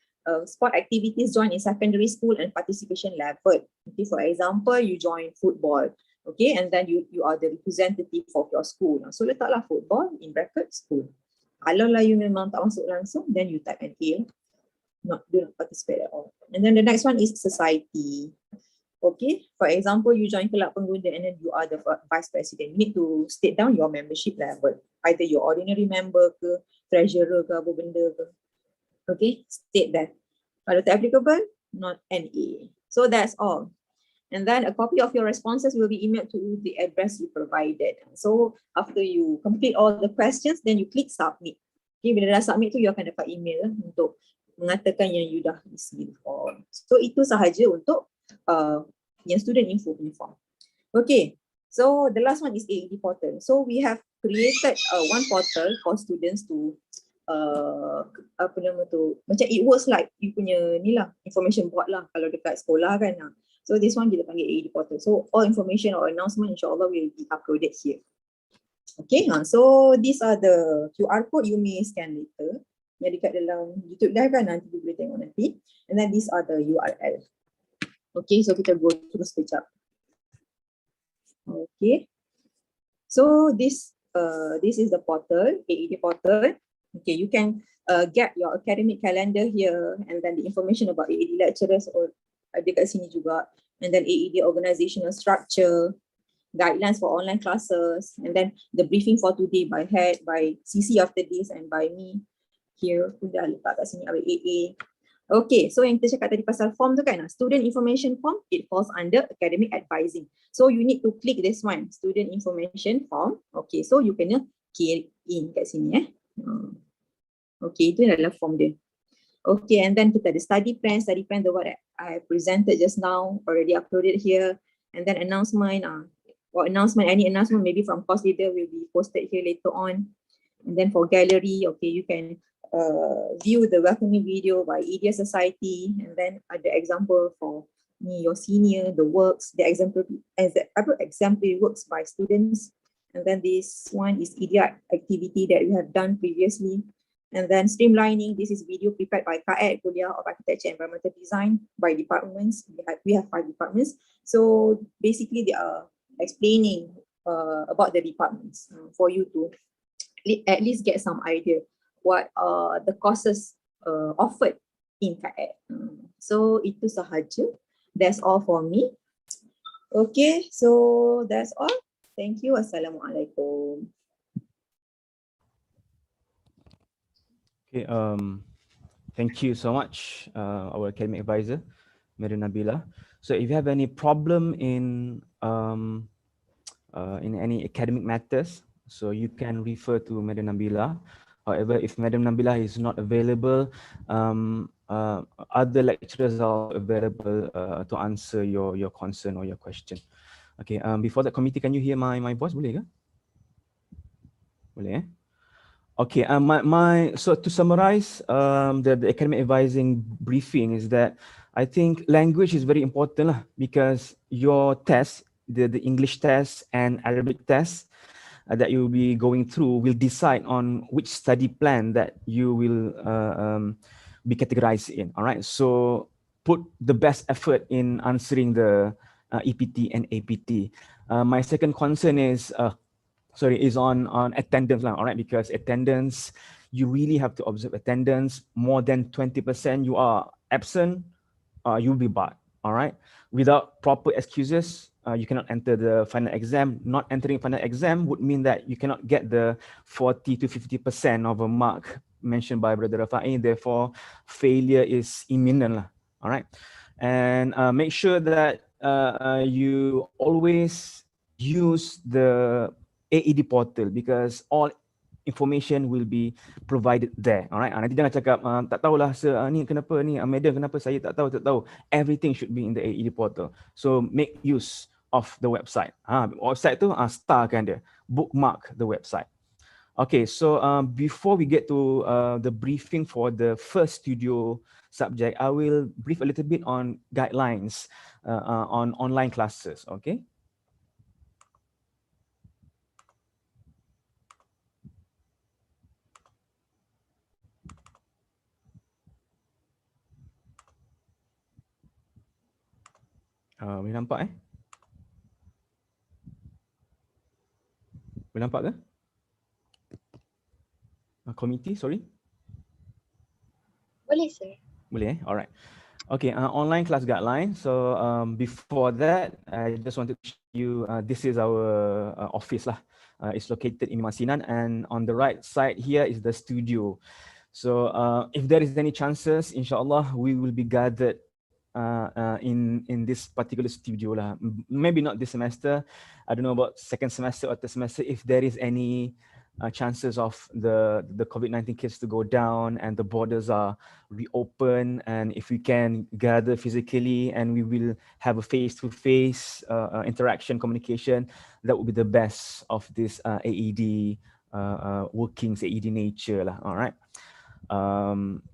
sport activities joined in secondary school and participation level. Okay, for example, you join football. Okay, and then you are the representative of your school. So letaklah football in bracket school. Kalau lah you memang tak masuk langsung, then you type NA. Do not participate at all. And then the next one is society. Okay, for example, you join kelab pengguna and then you are the vice president. You need to state down your membership level. Either your ordinary member ke, treasurer ke, apa benda ke. Okay, state that. Kalau tak applicable, not NA. So that's all. And then a copy of your responses will be emailed to the address you provided. So after you complete all the questions, then you click submit. Okay, bila dah submit tu, you akan dapat email untuk mengatakan yang you dah isi form. So itu sahaja untuk yang student info punya form. Okay, so the last one is AED portal. So we have created one portal for students to apa nama tu, macam it works like you punya ni lah, information board lah kalau dekat sekolah kan. So this one kita panggil AED portal. So all information or announcement insyaAllah will be uploaded here. Okay, so these are the QR code you may scan later. Yang dekat dalam YouTube dah kan, nanti you boleh tengok nanti. And then these are the URL. Okay, so kita go terus sekejap. Okay, so this is the portal, AED portal. Okay, you can get your academic calendar here, and then the information about AED lecturers or ada kat sini juga, and then AED organizational structure, guidelines for online classes, and then the briefing for today by head, by CC after this, and by me here. Pun dah letak kat sini AA. Okay, so yang kita cakap tadi pasal form tu kan, student information form, it falls under academic advising. So you need to click this one, student information form. Okay, so you kena key in kat sini Okay, itu adalah form dia. Okay, and then kita ada study plan, the what I presented just now, already uploaded here. And then announcement, any announcement maybe from course leader will be posted here later on. And then for gallery, okay, you can view the welcoming video by EDA Society, and then ada example for me, your senior, the works, the exemplary works by students. And then this one is EDA activity that we have done previously. And then streamlining, this is video prepared by KAED, Kuliah of Architecture and Environmental Design by departments. We have 5 departments. So basically they are explaining about the departments for you to at least get some idea what the courses offered in KAED. So itu sahaja. That's all for me. Okay, so that's all. Thank you. Assalamualaikum. Okay, thank you so much, our academic advisor, Madam Nabila. So if you have any problem in any academic matters, so you can refer to Madam Nabila. However, if Madam Nabila is not available, other lecturers are available to answer your concern or your question. Okay, before that, committee, can you hear my voice? Boleh ke? Boleh. Okay, so to summarize the academic advising briefing is that I think language is very important because your test, the English test and Arabic test that you will be going through will decide on which study plan that you will be categorized in. All right, so put the best effort in answering the EPT and APT. My second concern is on attendance, all right, because attendance, you really have to observe attendance. More than 20% you are absent, you'll be barred, all right? Without proper excuses, you cannot enter the final exam. Not entering final exam would mean that you cannot get the 40 to 50% of a mark mentioned by Brother Rafai, therefore failure is imminent, all right? And make sure that you always use the AED portal because all information will be provided there. Alright, nanti jangan cakap tak tahulah ni kenapa ni madam kenapa saya tak tahu. Everything should be in the AED portal. So make use of the website. Website tu starkan dia, bookmark the website. Okay, so before we get to the briefing for the first studio subject, I will brief a little bit on guidelines on online classes. Okay. Boleh nampak Boleh nampak ke? Committee, sorry. Boleh, sir. Boleh, alright. Okay, online class guideline. So before that, I just wanted to show you, this is our office lah. It's located in Masinan, and on the right side here is the studio. So if there is any chances, inshallah, we will be gathered in this particular studio lah. Maybe not this semester. I don't know about second semester or third semester. If there is any chances of the COVID-19 cases to go down and the borders are reopened, and if we can gather physically and we will have a face-to-face interaction, communication, that would be the best of this AED workings, AED nature lah. All right.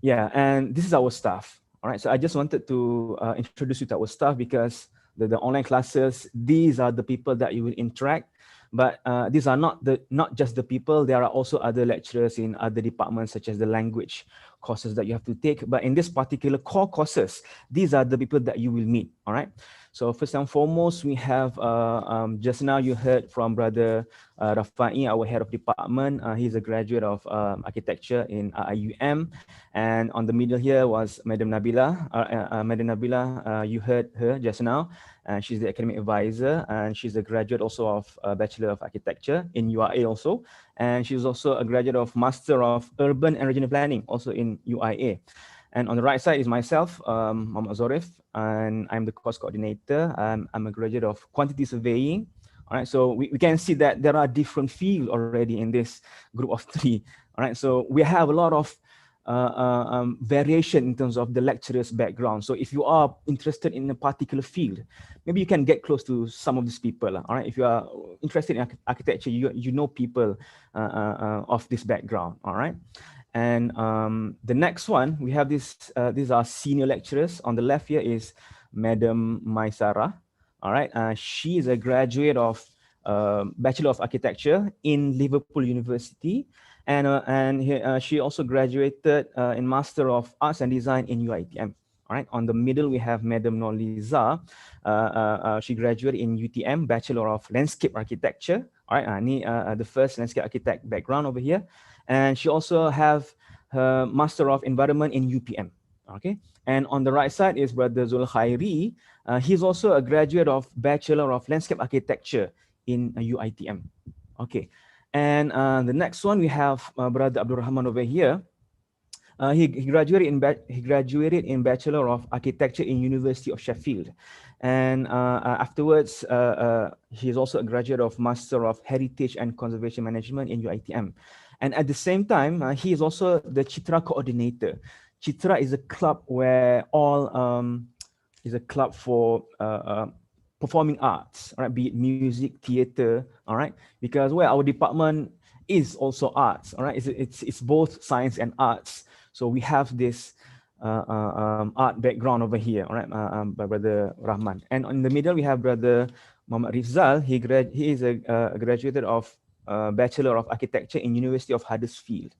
Yeah, and this is our staff. All right, so I just wanted to introduce you to our staff because the online classes, these are the people that you will interact. But these are not just the people. There are also other lecturers in other departments such as the language courses that you have to take. But in this particular core courses, these are the people that you will meet. All right. So first and foremost, we have just now you heard from Brother Rafai, our head of department. He's a graduate of architecture in IUM, and on the middle here was Madam Nabila. Madam Nabila, you heard her just now. She's the academic advisor, and she's a graduate also of Bachelor of Architecture in UIA also. And she's also a graduate of Master of Urban and Regional Planning, also in UIA. And on the right side is myself, Muhammad Zorif, and I'm the course coordinator. I'm a graduate of Quantity Surveying. All right, so we can see that there are different fields already in this group of three. All right, so we have a lot of variation in terms of the lecturer's background. So if you are interested in a particular field, maybe you can get close to some of these people. All right, if you are interested in architecture, you know people of this background. All right. And the next one, we have this, these are senior lecturers. On the left here is Madam Maisara. All right, she is a graduate of Bachelor of Architecture in Liverpool University. And she also graduated in Master of Arts and Design in UiTM. All right, on the middle, we have Madam Noliza. She graduated in UTM, Bachelor of Landscape Architecture. All right, the first landscape architect background over here. And she also have her Master of Environment in UPM. Okay, and on the right side is Brother Zul Khairi. He's also a graduate of Bachelor of Landscape Architecture in UiTM. Okay, and the next one we have Brother Abdul Rahman over here. He graduated in Bachelor of Architecture in University of Sheffield, and afterwards he's also a graduate of Master of Heritage and Conservation Management in UiTM. And at the same time, he is also the Chitra coordinator. Chitra is a club where all is a club for performing arts, right? Be it music, theater, all right? Because our department is also arts, all right? It's both science and arts. So we have this art background over here, all right, by Brother Rahman. And in the middle, we have Brother Muhammad Rizal. He is a graduate of Bachelor of Architecture in University of Huddersfield,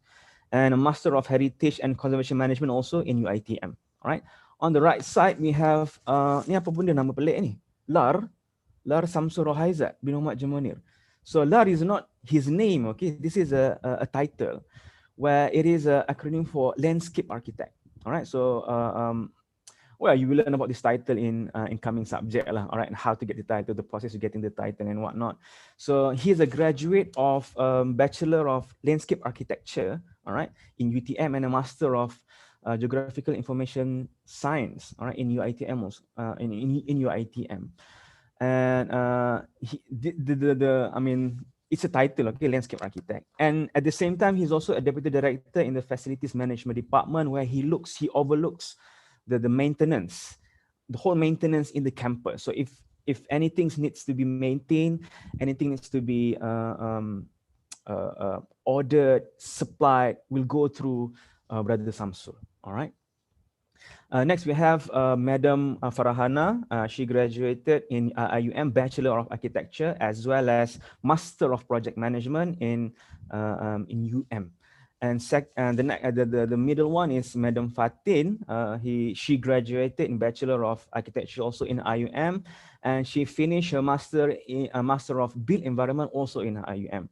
and a Master of Heritage and Conservation Management also in UiTM. All right. On the right side, we have ni apa benda nama pelik ni? Lar Samsul Rohaizat bin Muhammad Jamunir. So Lar is not his name, okay? This is a title where it is an acronym for Landscape Architect. All right. So well, you will learn about this title in incoming subject lah, all right, and how to get the title, the process of getting the title and whatnot. So he's a graduate of Bachelor of Landscape Architecture, all right, in UTM, and a Master of Geographical Information Science, all right, in UiTM also, in UiTM. And I mean, it's a title, okay, Landscape Architect. And at the same time, he's also a Deputy Director in the Facilities Management Department, where he overlooks the maintenance, the whole maintenance in the campus. So if anything needs to be maintained, anything needs to be ordered, supplied, will go through Brother Samsul. All right. Next, we have Madam Farahana. She graduated in IUM Bachelor of Architecture as well as Master of Project Management in UM. And the middle one is Madam Fatin. She graduated in Bachelor of Architecture also in IUM, and she finished her Master of Built Environment also in IUM.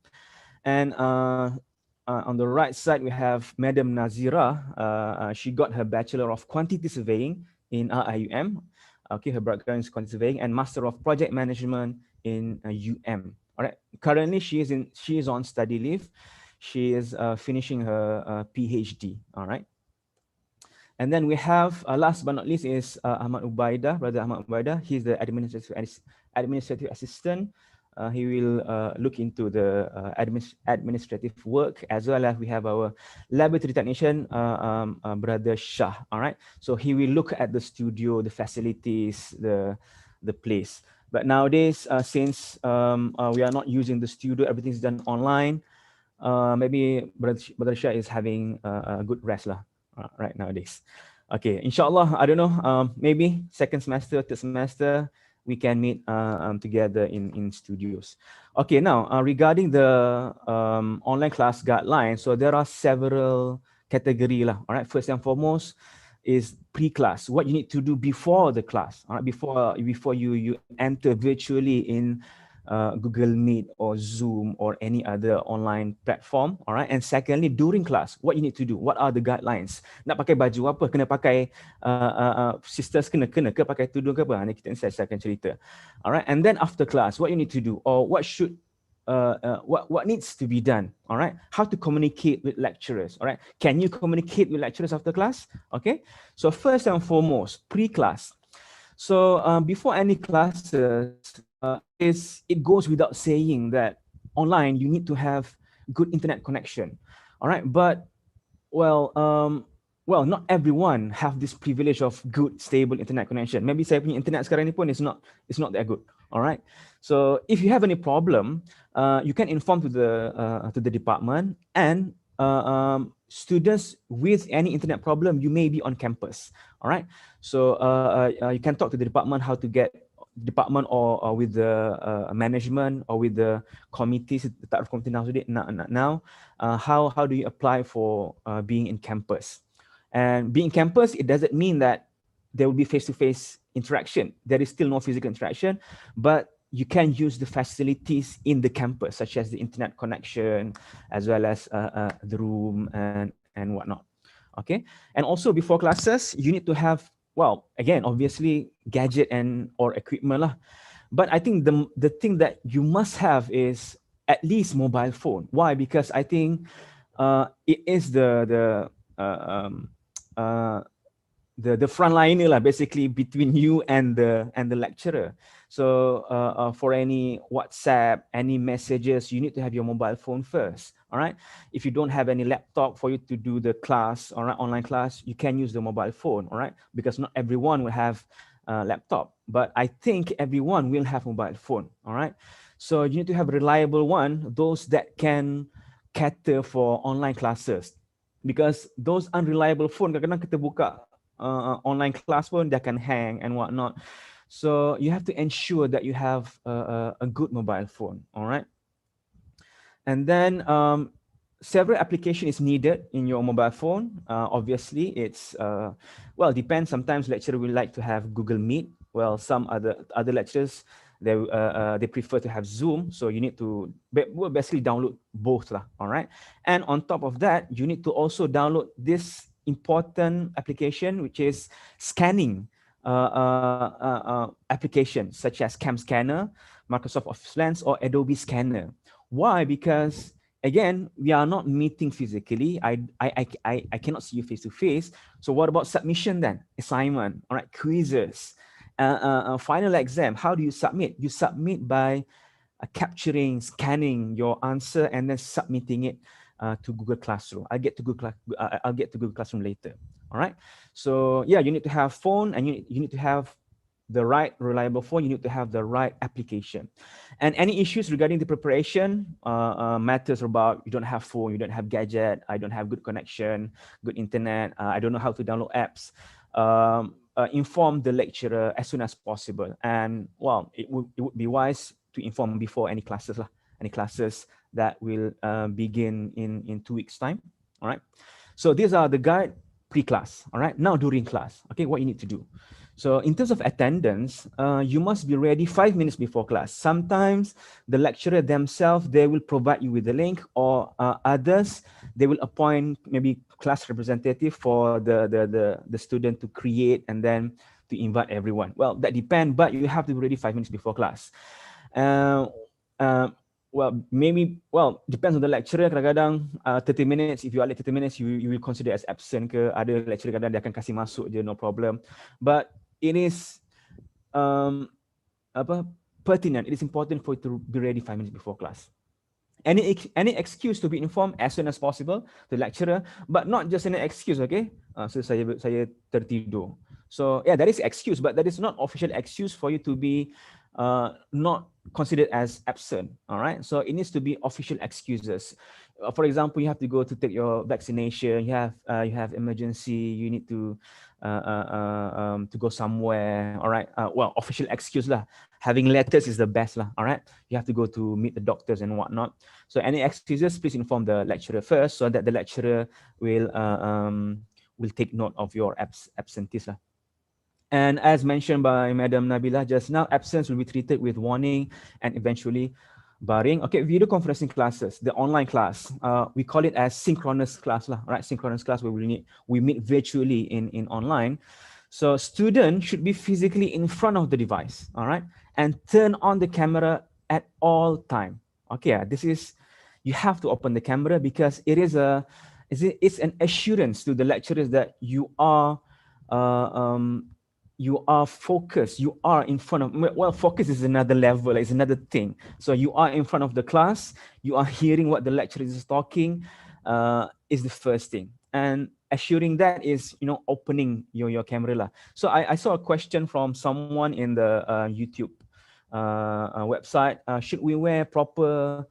And on the right side, we have Madam Nazira. She got her Bachelor of Quantity Surveying in IUM. Okay, her background is Quantity Surveying, and Master of Project Management in UM. All right. Currently, she is on study leave. She is finishing her PhD. All right. And then we have, last but not least, is Ahmad Ubaidah, Brother Ahmad Ubaidah. He's the administrative assistant. He will look into the administrative work, as well as we have our laboratory technician, Brother Shah. All right. So he will look at the studio, the facilities, the place. But nowadays, since we are not using the studio, everything is done online. Maybe Brother Shah is having a good rest lah, right nowadays. Okay, inshallah, I don't know, maybe second semester, third semester, we can meet together in studios. Okay, now regarding the online class guidelines, so there are several category lah. All right, first and foremost is pre-class. What you need to do before the class, all right, before you enter virtually in Google Meet or Zoom or any other online platform. All right, and secondly, during class, what you need to do, what are the guidelines? Nak pakai baju apa? Kena pakai sisters kena ke pakai tudung ke apa? Nanti saya akan cerita. All right, and then after class, what you need to do, or what should what needs to be done, all right? How to communicate with lecturers, all right? Can you communicate with lecturers after class? Okay, so first and foremost, pre-class. So before any classes, it goes without saying that online you need to have good internet connection, all right? But well, not everyone have this privilege of good, stable internet connection. Maybe saya punya internet sekarang ni pun is not that good. All right. So if you have any problem, you can inform to the department, and students with any internet problem, you may be on campus. All right. So you can talk to the department how to get department or with the management or with the committees now, how do you apply for being in campus? And being in campus, it doesn't mean that there will be face-to-face interaction. There is still no physical interaction, but you can use the facilities in the campus, such as the internet connection, as well as the room and whatnot. Okay, and also before classes, you need to have, well, again, obviously gadget and or equipment lah. But I think the thing that you must have is at least mobile phone. Why? Because I think it is the frontliner lah, basically between you and the lecturer. So for any WhatsApp, any messages, you need to have your mobile phone first. All right. If you don't have any laptop for you to do the class, all right, online class, you can use the mobile phone. All right, because not everyone will have a laptop, but I think everyone will have mobile phone. All right. So you need to have a reliable one, those that can cater for online classes, because those unreliable phone, kadang-kadang kita buka online class pun dia akan hang and whatnot. So you have to ensure that you have a good mobile phone. All right. And then several application is needed in your mobile phone. Obviously, it's well, depends. Sometimes lecturer will like to have Google Meet. Well, some other lecturers they prefer to have Zoom. So you need to basically download both lah. All right. And on top of that, you need to also download this important application, which is scanning application such as Cam Scanner, Microsoft Office Lens, or Adobe Scanner. Why? Because again, we are not meeting physically. I cannot see you face to face. So what about submission then? Assignment, all right, quizzes, final exam. How do you submit? You submit by capturing, scanning your answer, and then submitting it to Google Classroom. I'll get to Google Classroom later. All right. So yeah, you need to have phone, and you need to have the right reliable phone. You need to have the right application. And any issues regarding the preparation matters about you don't have phone, you don't have gadget, I don't have good connection, good internet, I don't know how to download apps. Inform the lecturer as soon as possible. And well, it would be wise to inform before any classes lah, any classes that will begin in 2 weeks time. All right. So these are the guide pre-class. All right. Now during class, okay, what you need to do. So in terms of attendance, you must be ready 5 minutes before class. Sometimes the lecturer themselves, they will provide you with the link, or others, they will appoint maybe class representative for the student to create and then to invite everyone. Well, that depends, but you have to be ready 5 minutes before class. Well, maybe, well, depends on the lecturer. Kadang-kadang 30 minutes, if you are late 30 minutes, you will consider as absent ke. Ada lecturer kadang dia akan kasih masuk je, no problem. But it is pertinent. It is important for you to be ready 5 minutes before class. Any excuse to be informed as soon as possible to the lecturer, but not just an excuse, okay? So saya tertidur. So yeah, that is excuse, but that is not official excuse for you to be not considered as absent. All right. So it needs to be official excuses. for example, you have to go to take your vaccination, you have emergency, you need to go somewhere, all right? Well, official excuse lah. Having letters is the best lah, all right? You have to go to meet the doctors and whatnot. So any excuses, please inform the lecturer first so that the lecturer will take note of your absentees lah. And as mentioned by Madam Nabila just now, absence will be treated with warning and eventually barring. Okay, video conferencing classes, the online class, we call it as synchronous class lah, right? Synchronous class where we meet virtually in online. So students should be physically in front of the device, all right? And turn on the camera at all time. Okay, this is, you have to open the camera because it's an assurance to the lecturers that you are focused, you are in front of, well, focus is another level, it's another thing. So you are in front of the class, you are hearing what the lecturer is talking, is the first thing. And assuring that is, opening your camera lah. So I saw a question from someone in the YouTube website, should we wear proper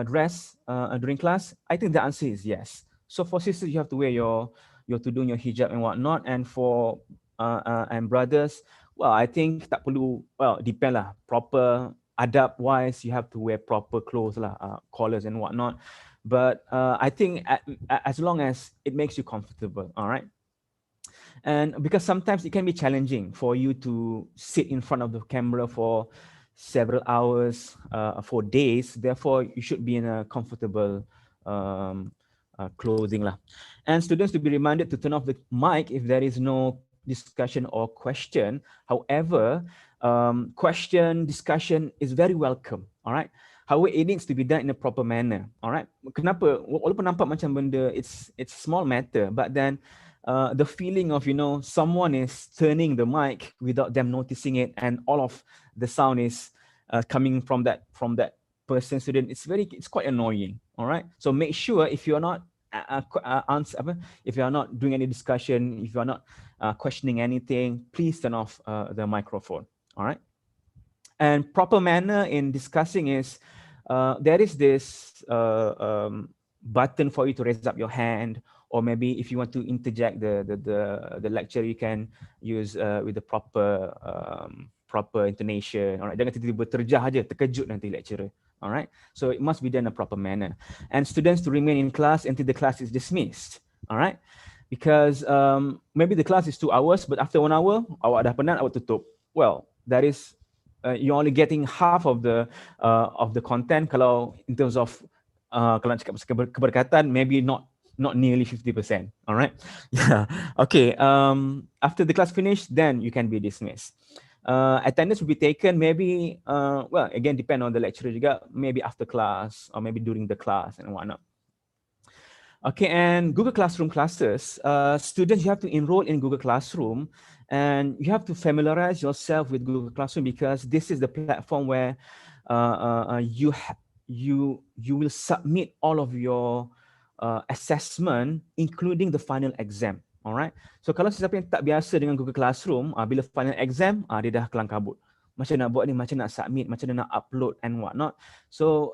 dress during class? I think the answer is yes. So for sisters, you have to wear your tudung, your hijab and whatnot. And for and brothers, well, I think tak perlu, well, depend lah. Proper adab wise, you have to wear proper clothes lah, collars and whatnot. But I think as long as it makes you comfortable, all right? And because sometimes it can be challenging for you to sit in front of the camera for several hours, for days. Therefore, you should be in a comfortable clothing lah. And students to be reminded to turn off the mic if there is no discussion or question. However, discussion is very welcome, all right? However, it needs to be done in a proper manner, all right? Kenapa? Walaupun nampak macam benda, it's small matter, but then the feeling of, someone is turning the mic without them noticing it, and all of the sound is coming from that person, student, it's quite annoying, all right? So make sure if you're not if you are not doing any discussion, if you are not questioning anything, please turn off the microphone, all right? And proper manner in discussing is, there is this button for you to raise up your hand, or maybe if you want to interject the lecture, you can use with the proper intonation, all right? Jangan tiba-tiba terjah aja, terkejut nanti lecturer. All right, so it must be done in a proper manner. And students to remain in class until the class is dismissed. All right, because maybe the class is 2 hours, but after 1 hour, awak dah penat, awak tutup. Well, that is you're only getting half of the content. Kalau in terms of kalau nak cakap keberkatan, maybe not nearly 50%. All right, yeah, okay. After the class finished, then you can be dismissed. Attendance will be taken maybe, well, again, depend on the lecturer juga, maybe after class or maybe during the class and whatnot. Okay, and Google Classroom classes, students, you have to enroll in Google Classroom and you have to familiarize yourself with Google Classroom because this is the platform where you will submit all of your assessment, including the final exam. Alright, so kalau sesiapa yang tak biasa dengan Google Classroom, bila final exam, dia dah kelang kabut. Macam nak buat ni, macam nak submit, macam nak upload and whatnot. So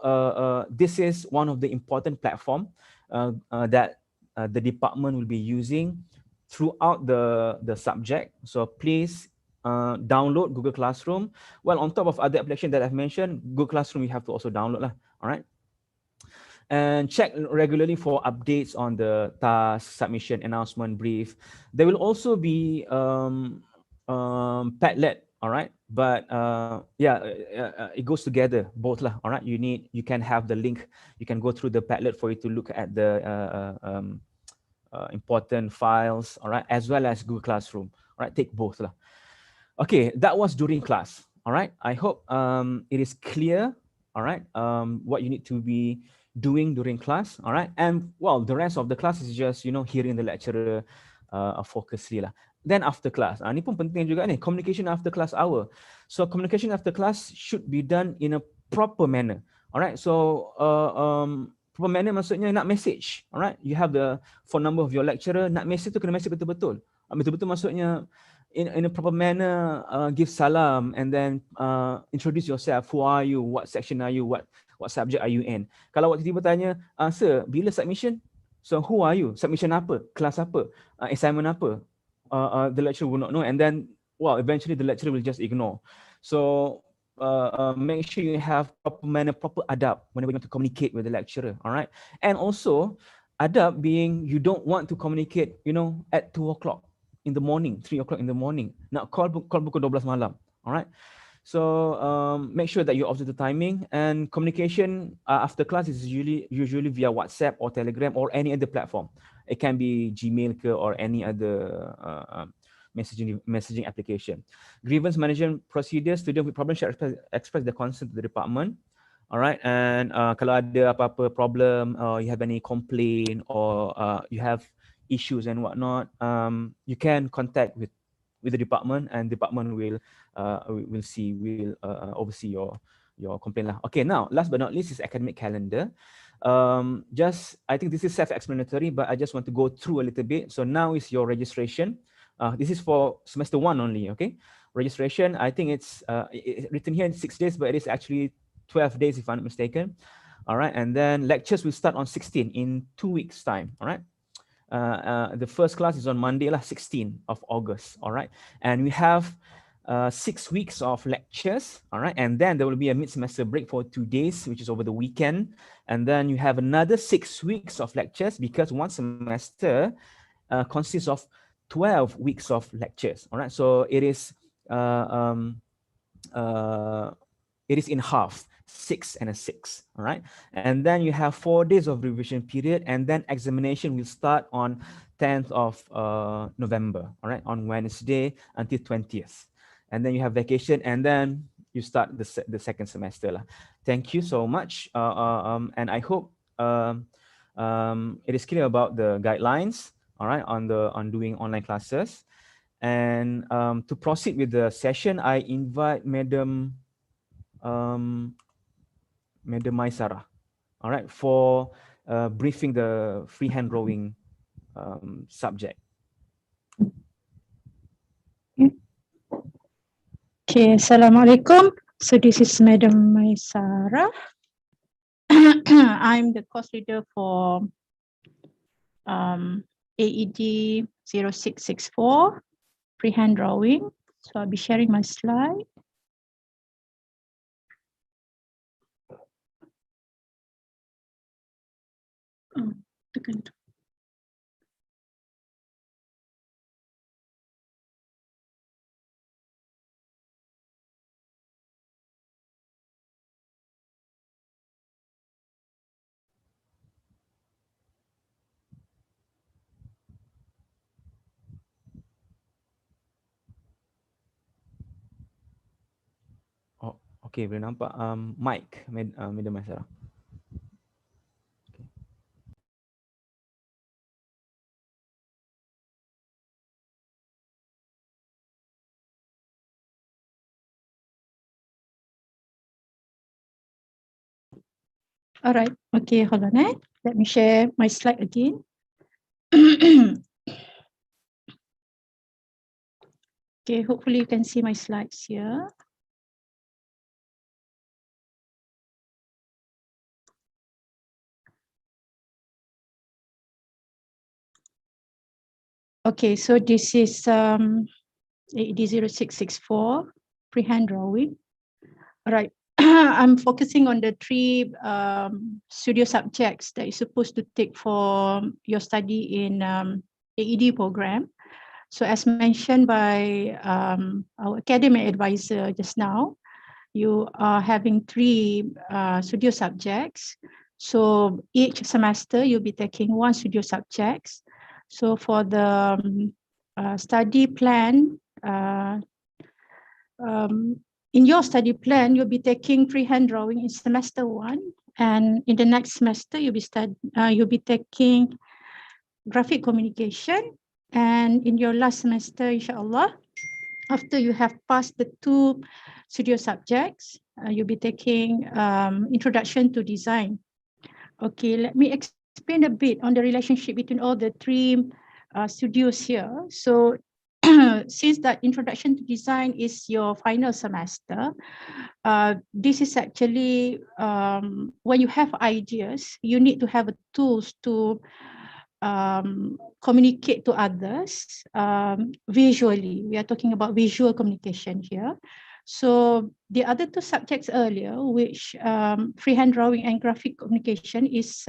this is one of the important platform that the department will be using throughout the subject. So please download Google Classroom. Well, on top of other applications that I've mentioned, Google Classroom you have to also download lah. Alright. And check regularly for updates on the task, submission, announcement, brief. There will also be Padlet, all right? But yeah, it goes together, both lah, all right? You can have the link, you can go through the Padlet for you to look at the important files, all right? As well as Google Classroom, all right? Take both lah. Okay, that was during class, all right? I hope it is clear, all right? What you need to be doing during class, all right? And well, the rest of the class is just, hearing the lecturer focusly lah. Then after class, ni pun penting juga ni, communication after class hour. So communication after class should be done in a proper manner, all right? So proper manner maksudnya nak message, all right? You have the phone number of your lecturer, nak message tu kena message betul-betul. Betul-betul maksudnya in a proper manner, give salam and then introduce yourself. Who are you? What section are you? what subject are you in. Kalau waktu tiba tanya, sir, bila submission? So who are you? Submission apa? Kelas apa? Assignment apa? The lecturer will not know, and then, well, eventually the lecturer will just ignore. So make sure you have proper manner, proper adab whenever you want to communicate with the lecturer, all right? And also, adab being you don't want to communicate, you know, at 2 o'clock in the morning, 3 o'clock in the morning. Nak call pukul 12 malam, all right? So make sure that you observe the timing, and communication after class is usually via WhatsApp or Telegram or any other platform. It can be Gmail or any other messaging application. Grievance management procedure: student with problems should express their concern to the department. All right, and kalau ada apa-apa problem, you have any complaint or you have issues and whatnot, you can contact with the department, and department will oversee your complaint lah. Okay, now last but not least is academic calendar. I think this is self-explanatory, but I just want to go through a little bit. So now is your registration. This is for semester 1 only. Okay, registration. I think it's written here in 6 days, but it is actually 12 days if I'm not mistaken. All right, and then lectures will start on 16 in 2 weeks time. All right. The first class is on Monday, 16th of August. All right, and we have 6 weeks of lectures. All right, and then there will be a mid-semester break for 2 days, which is over the weekend, and then you have another 6 weeks of lectures, because one semester consists of 12 weeks of lectures. All right, so it is in half, 6 and a 6. All right, and then you have 4 days of revision period, and then examination will start on 10th of November. All right, on Wednesday until 20th, and then you have vacation, and then you start the second semester lah. Thank you so much, and I hope it is clear about the guidelines. All right, on doing online classes. And to proceed with the session, I invite Madam Maisara, all right, for briefing the freehand drawing subject. Okay, Assalamualaikum. So this is Madam Maisara. I'm the course leader for AED 0664 freehand drawing. So I'll be sharing my slide. Oh, okay, boleh nampak mic Madam Maisara. All right. Okay, hold on. Let me share my slide again. Okay, hopefully you can see my slides here. Okay, so this is AED 0664 freehand drawing. All right. I'm focusing on the 3 studio subjects that you're supposed to take for your study in AED program. So as mentioned by our academic advisor just now, you are having 3 studio subjects. So each semester you'll be taking 1 studio subjects. So for the study plan, in your study plan, you'll be taking freehand drawing in semester 1, and in the next semester you'll be taking graphic communication, and in your last semester, inshallah, after you have passed the 2 studio subjects, you'll be taking introduction to design. Okay, let me explain a bit on the relationship between all the 3 studios here. So since that introduction to design is your final semester, this is actually when you have ideas, you need to have tools to communicate to others visually. We are talking about visual communication here. So the other two subjects earlier, which freehand drawing and graphic communication, is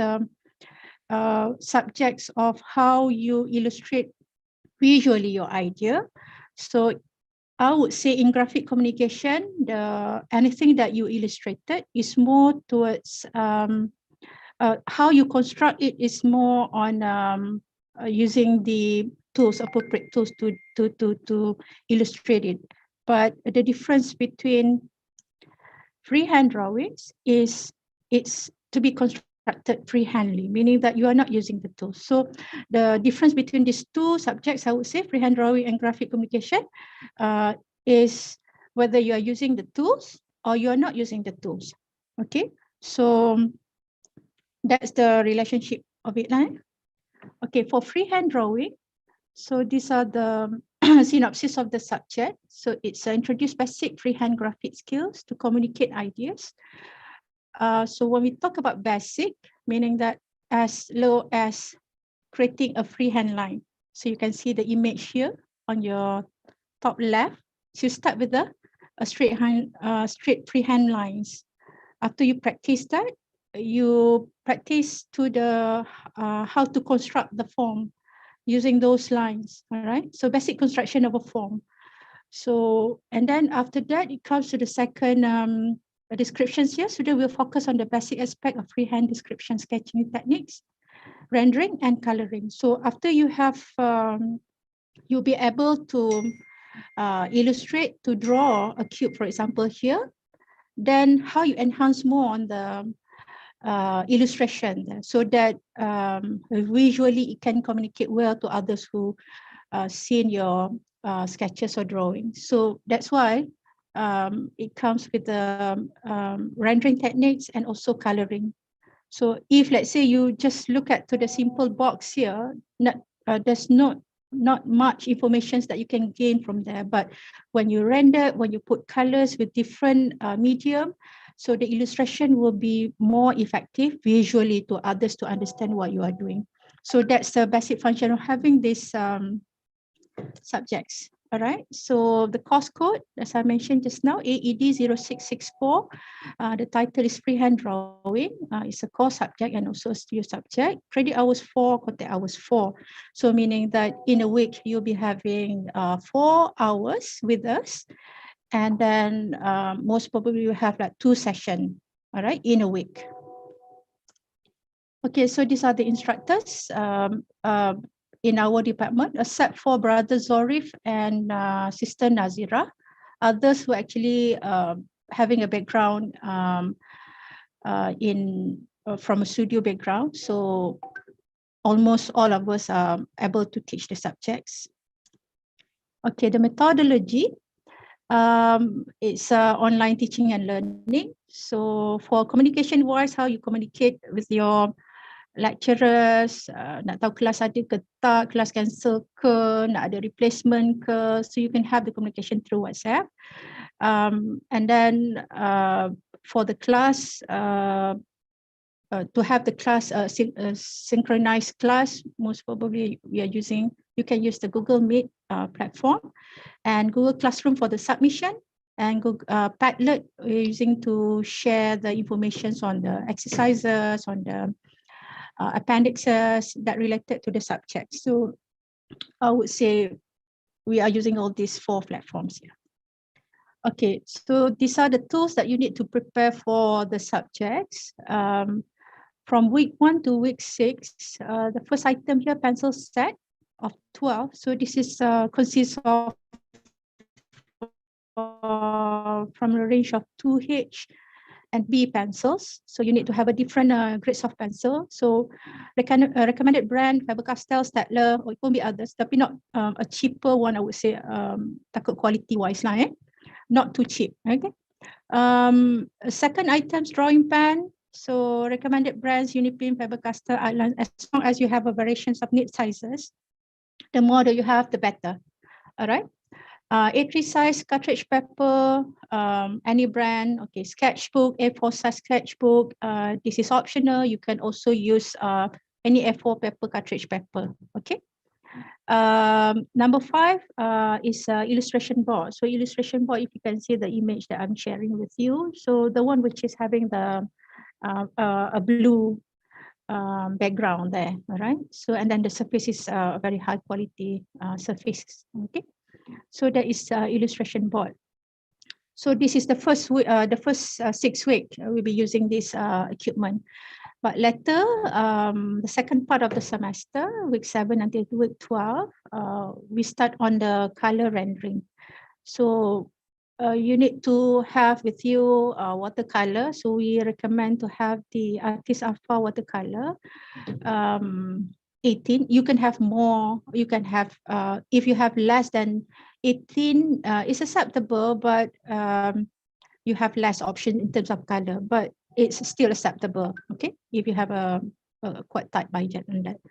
subjects of how you illustrate visually your idea. So I would say in graphic communication, anything that you illustrated is more towards how you construct it is more on using the tools, appropriate tools to illustrate it. But the difference between freehand drawings is it's to be constructed freehandly, meaning that you are not using the tools. So the difference between these two subjects, I would say, freehand drawing and graphic communication, is whether you are using the tools or you are not using the tools. Okay, so that's the relationship of it. Okay, for freehand drawing, so these are the synopsis of the subject. So it's introduce basic freehand graphic skills to communicate ideas. So when we talk about basic, meaning that as low as creating a freehand line. So you can see the image here on your top left. So you start with a straight freehand lines. After you practice that, you practice to the how to construct the form using those lines. All right. So basic construction of a form. So and then after that, it comes to the second descriptions here. So we'll focus on the basic aspect of freehand description sketching techniques, rendering and coloring. So after you have, you'll be able to illustrate, to draw a cube, for example, here. Then how you enhance more on the illustration so that visually it can communicate well to others who seen your sketches or drawings. So that's why it comes with the rendering techniques and also coloring. So if let's say you just look at to the simple box here, there's not much information that you can gain from there. But when you render, when you put colors with different medium, so the illustration will be more effective visually to others to understand what you are doing. So that's the basic function of having these subjects. All right, so the course code, as I mentioned just now, AED 0664. The title is freehand drawing. It's a core subject and also a studio subject. Credit hours 4, contact hours 4. So meaning that in a week, you'll be having 4 hours with us. And then most probably you have like 2 sessions, all right, in a week. Okay, so these are the instructors in our department, except for Brother Zorif and Sister Nazira. Others who actually having a background from a studio background. So almost all of us are able to teach the subjects. Okay, the methodology, it's online teaching and learning. So for communication wise, how you communicate with your lecturers, nak tahu kelas ada ke tak, kelas cancel ke, nak ada replacement ke, so you can have the communication through WhatsApp. And then for the class, to have the class synchronized class, most probably we are using, you can use the Google Meet platform and Google Classroom for the submission, and Google Padlet we're using to share the information on the exercises, on the appendixes that related to the subject. So I would say we are using all these 4 platforms here. Okay, so these are the tools that you need to prepare for the subjects. From week 1 to week 6, the first item here, pencil set of 12. So this is consists of from a range of 2H and B pencils. So you need to have a different grades of pencil. So recommended brand, Faber-Castell, Staedtler, or it can be others, tapi not a cheaper one, I would say, takut quality wise lah, not too cheap. Okay. Second items, drawing pen. So recommended brands, Unipin, Faber-Castell, Island. As long as you have a variations of nib sizes, the more that you have, the better. All right. A3 size cartridge paper, any brand, okay, sketchbook, A4 size sketchbook. This is optional. You can also use any A4 paper cartridge paper, okay. Number 5 is illustration board. So illustration board, if you can see the image that I'm sharing with you. So the one which is having the a blue background there, all right. So and then the surface is a very high quality surface, okay. So that is illustration board. So this is the first 6 week we'll be using this equipment. But later, the second part of the semester, week 7 until week 12, we start on the color rendering. So you need to have with you watercolor. So we recommend to have the Artist Alpha watercolor. 18. You can have more. You can have if you have less than 18, it's acceptable, but you have less option in terms of color, but it's still acceptable. Okay, if you have a quite tight budget on that.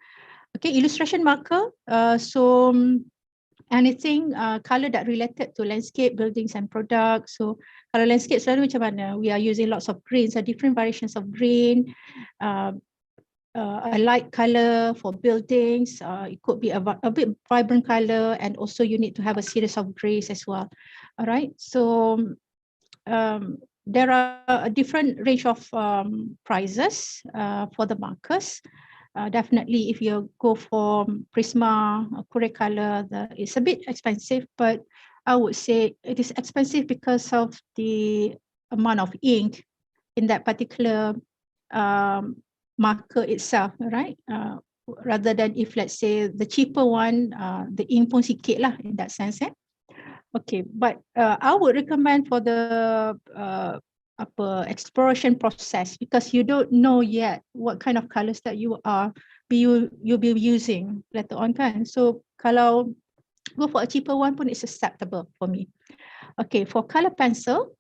Okay, illustration marker. So anything color that related to landscape, buildings and products. So kalau landscape selalu macam mana? We are using lots of greens, different variations of green. A light color for buildings. It could be a bit vibrant color, and also you need to have a series of grays as well. All right. So there are a different range of prices for the markers. Definitely, if you go for Prisma, Correct Color, it's a bit expensive, but I would say it is expensive because of the amount of ink in that particular marker itself, right? Rather than if let's say the cheaper one, the ink pun sikit lah in that sense. Okay, but I would recommend for the exploration process, because you don't know yet what kind of colors that you'll be using later on kan. So kalau go for a cheaper one pun it's acceptable for me. Okay, for color pencil.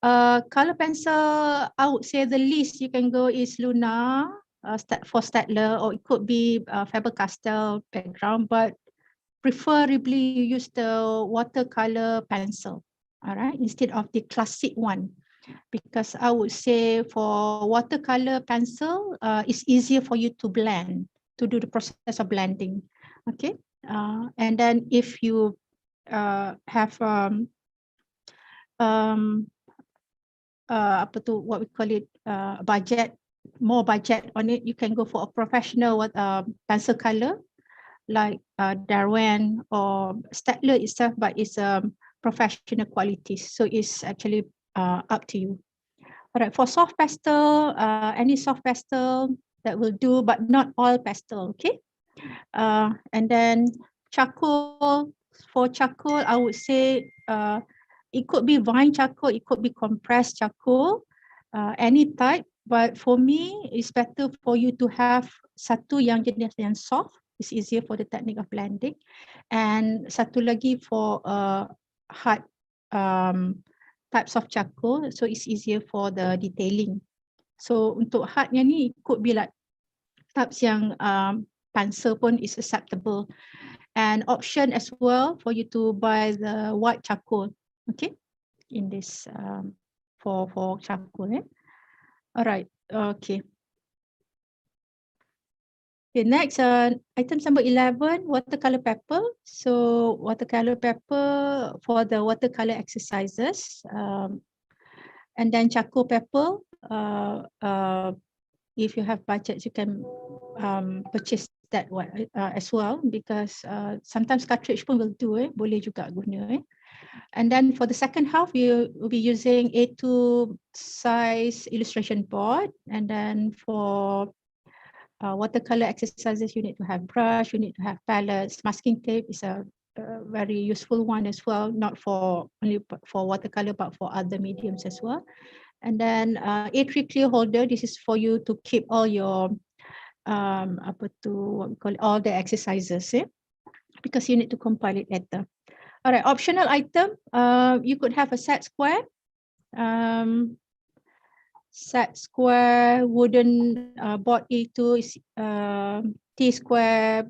Color pencil, I would say the least you can go is Luna for Staedtler, or it could be Faber-Castell background, but preferably you use the watercolor pencil, all right, instead of the classic one, because I would say for watercolor pencil, it's easier for you to blend, to do the process of blending, okay. And then if you have what we call it, budget, more budget on it, you can go for a professional pencil color like Darwin or Staedtler itself, but it's professional quality, so it's actually up to you. All right, for soft pastel, any soft pastel that will do, but not all pastel, okay. And then charcoal, for charcoal, I would say it could be vine charcoal, it could be compressed charcoal, any type. But for me, it's better for you to have satu yang jenis yang soft. It's easier for the technique of blending. And satu lagi for hard types of charcoal, so it's easier for the detailing. So untuk hardnya ni, it could be like types yang pencil pun is acceptable. And option as well for you to buy the white charcoal, okay, in this for charcoal. All right, okay. Okay, next, item number 11, watercolor paper. So watercolor paper for the watercolor exercises, and then charcoal paper. If you have budget, you can purchase that one as well, because sometimes cartridge pun will do, boleh juga guna. And then for the second half, we will be using A2 size illustration board, and then for watercolor exercises, you need to have brush, you need to have palettes. Masking tape is a very useful one as well, not for only for watercolor, but for other mediums as well. And then A3 clear holder, this is for you to keep all your what we call it, all the exercises, because you need to compile it later. All right, optional item, you could have a set square. Set square, wooden board A2 is T square,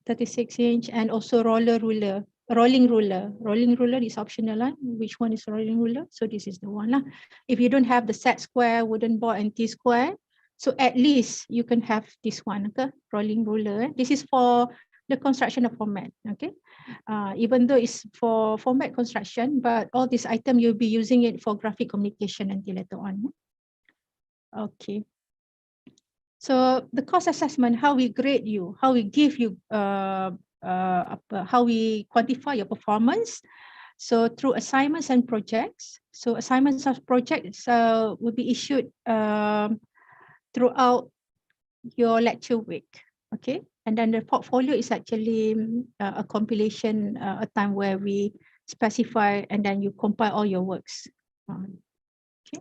36-inch, and also rolling ruler. Rolling ruler is optional. Which one is rolling ruler? So this is the one. If you don't have the set square, wooden board, and T-square, so at least you can have this one, okay? Rolling ruler. This is for the construction of format, okay? Even though it's for format construction, but all this item you'll be using it for graphic communication until later on. Okay. So the cost assessment, how we grade you, how we give you, how we quantify your performance. So through assignments and projects. So assignments of projects will be issued throughout your lecture week. Okay. And then the portfolio is actually a compilation, a time where we specify and then you compile all your works. Okay.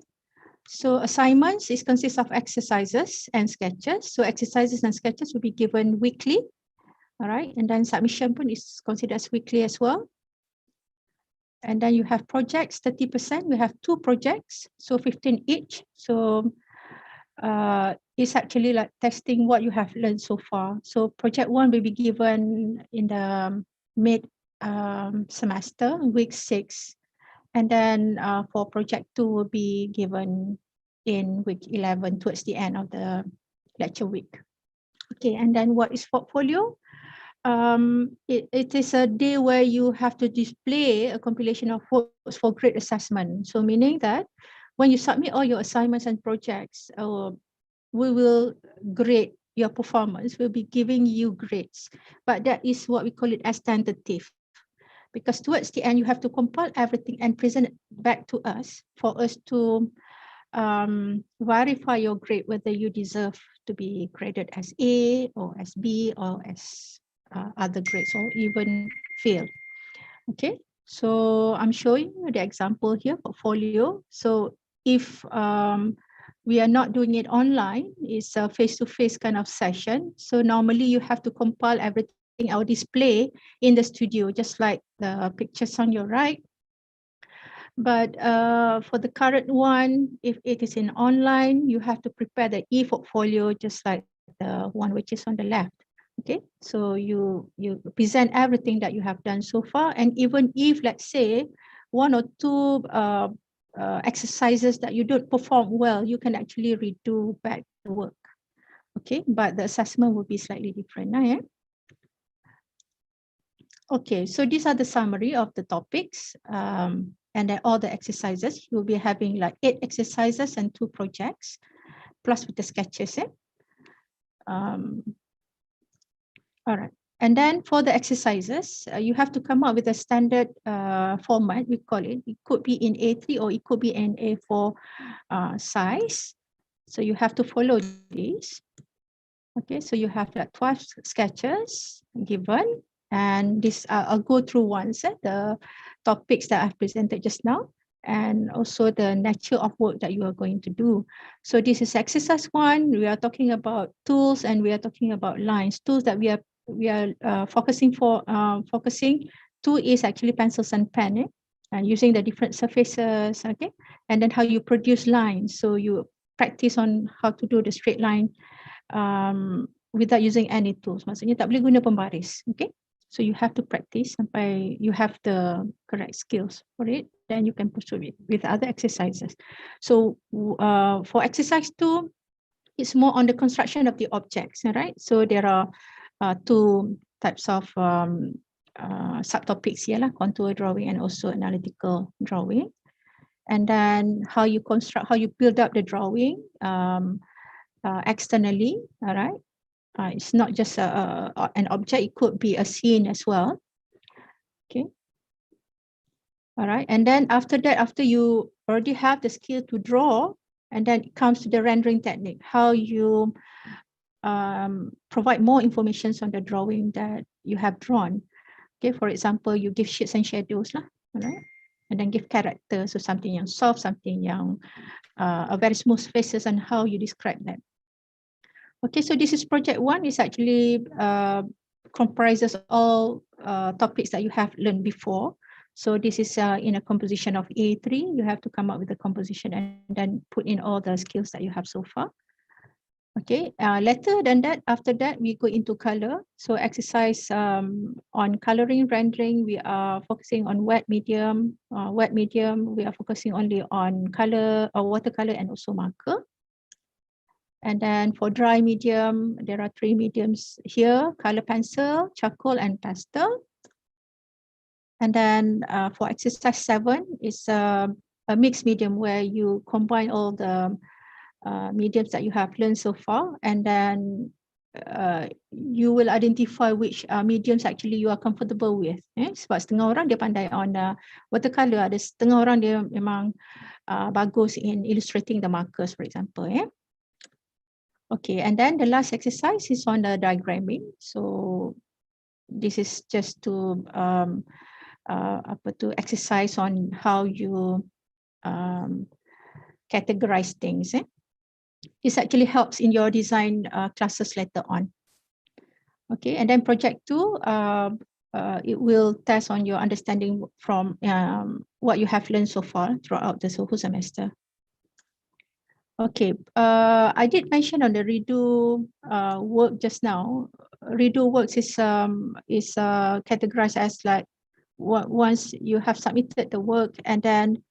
So assignments consists of exercises and sketches. So exercises and sketches will be given weekly. All right. And then submission is considered as weekly as well. And then you have projects, 30%. We have 2 projects, so 15 each. So it's actually like testing what you have learned so far. So project 1 will be given in the mid semester, week 6. And then for project 2 will be given in week 11 towards the end of the lecture week. Okay, and then what is portfolio? It is a day where you have to display a compilation of works for grade assessment. So meaning that when you submit all your assignments and projects, we will grade your performance. We'll be giving you grades, but that is what we call it as tentative, because towards the end you have to compile everything and present it back to us for us to verify your grade, whether you deserve to be graded as A or as B or as other grades, or even fail. Okay, so I'm showing you the example here, portfolio. So if we are not doing it online, it's a face-to-face kind of session. So normally you have to compile everything or display in the studio, just like the pictures on your right. But for the current one, if it is in online, you have to prepare the e-portfolio, just like the one which is on the left. Okay, so you present everything that you have done so far, and even if, let's say, 1 or 2 exercises that you don't perform well, you can actually redo back the work. Okay, but the assessment will be slightly different. Yeah? Okay, so these are the summary of the topics, and then all the exercises. You'll be having like 8 exercises and 2 projects, plus with the sketches. All right. And then for the exercises, you have to come up with a standard format, we call it. It could be in A3 or it could be in A4 size. So you have to follow these. Okay, so you have like 12 sketches given. And this, I'll go through once, the topics that I've presented just now, and also the nature of work that you are going to do. So this is exercise 1. We are talking about tools and we are talking about lines. Tools that we are focusing 2 is actually pencils and pen, and using the different surfaces, okay, and then how you produce lines. So you practice on how to do the straight line without using any tools. Maksudnya tak boleh guna pembaris, okay. So you have to practice sampai you have the correct skills for it. Then you can pursue it with other exercises. So for exercise 2, it's more on the construction of the objects, right? So there are 2 types of subtopics here, contour drawing and also analytical drawing. And then how you construct, how you build up the drawing externally, all right? It's not just an object, it could be a scene as well. Okay. All right. And then after that, after you already have the skill to draw, and then it comes to the rendering technique, how you provide more information on the drawing that you have drawn. Okay, for example, you give shades and shadows lah, all right? And then give character, so something yang soft, something yang a very smooth faces, and how you describe that. Okay, so this is project 1. It's actually comprises all topics that you have learned before. So this is in a composition of A3. You have to come up with a composition and then put in all the skills that you have so far. Okay, later than that, after that, we go into color. So exercise on coloring rendering, we are focusing on wet medium. Wet medium, we are focusing only on color or watercolor and also marker. And then for dry medium, there are 3 mediums here: color pencil, charcoal, and pastel. And then for exercise 7 is a mixed medium where you combine all the mediums that you have learned so far, and then you will identify which mediums actually you are comfortable with. Sebab setengah orang dia pandai on watercolor, ada setengah orang dia memang bagus in illustrating the markers, for example. Okay, and then the last exercise is on the diagramming. So this is just to exercise on how you categorize things. This actually helps in your design classes later on. Okay, and then project 2, it will test on your understanding from what you have learned so far throughout the whole semester. Okay, I did mention on the redo work just now. Redo works is categorized as like once you have submitted the work and then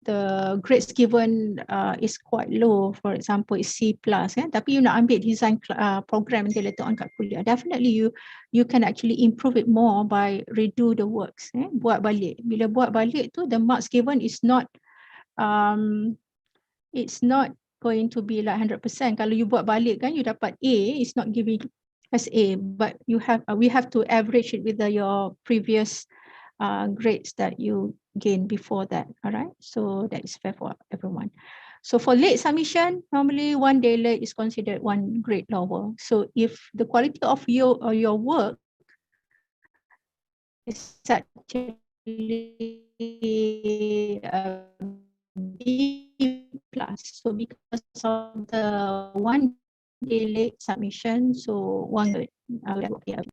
the grades given is quite low, for example, is C+, tapi you nak ambil design program nanti later on kat kuliah, definitely you can actually improve it more by redo the works, buat balik. Bila buat balik tu, the marks given is not it's not going to be like 100%. Kalau you buat balik kan, you dapat A, it's not giving as A, but you have we have to average it with your previous grades that you gained before that. All right, so that is fair for everyone. So for late submission, normally 1 day late is considered 1 grade lower. So if the quality of your work is actually B plus, so because of the 1 day late submission, so 1 grade.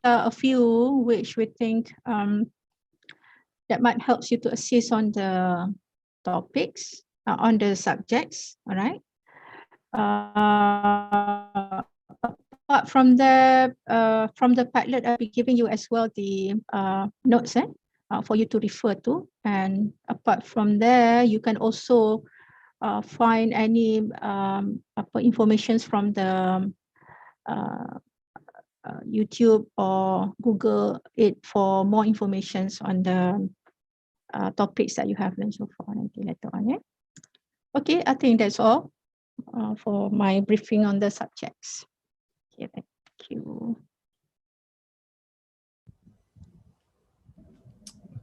A few which we think that might help you to assist on the topics, on the subjects, all right? Apart from the Padlet, I'll be giving you as well the notes for you to refer to. And apart from there, you can also find any informations from the YouTube or Google it for more informations on the topics that you have learned so far later on. Okay, I think that's all for my briefing on the subjects. Okay, thank you.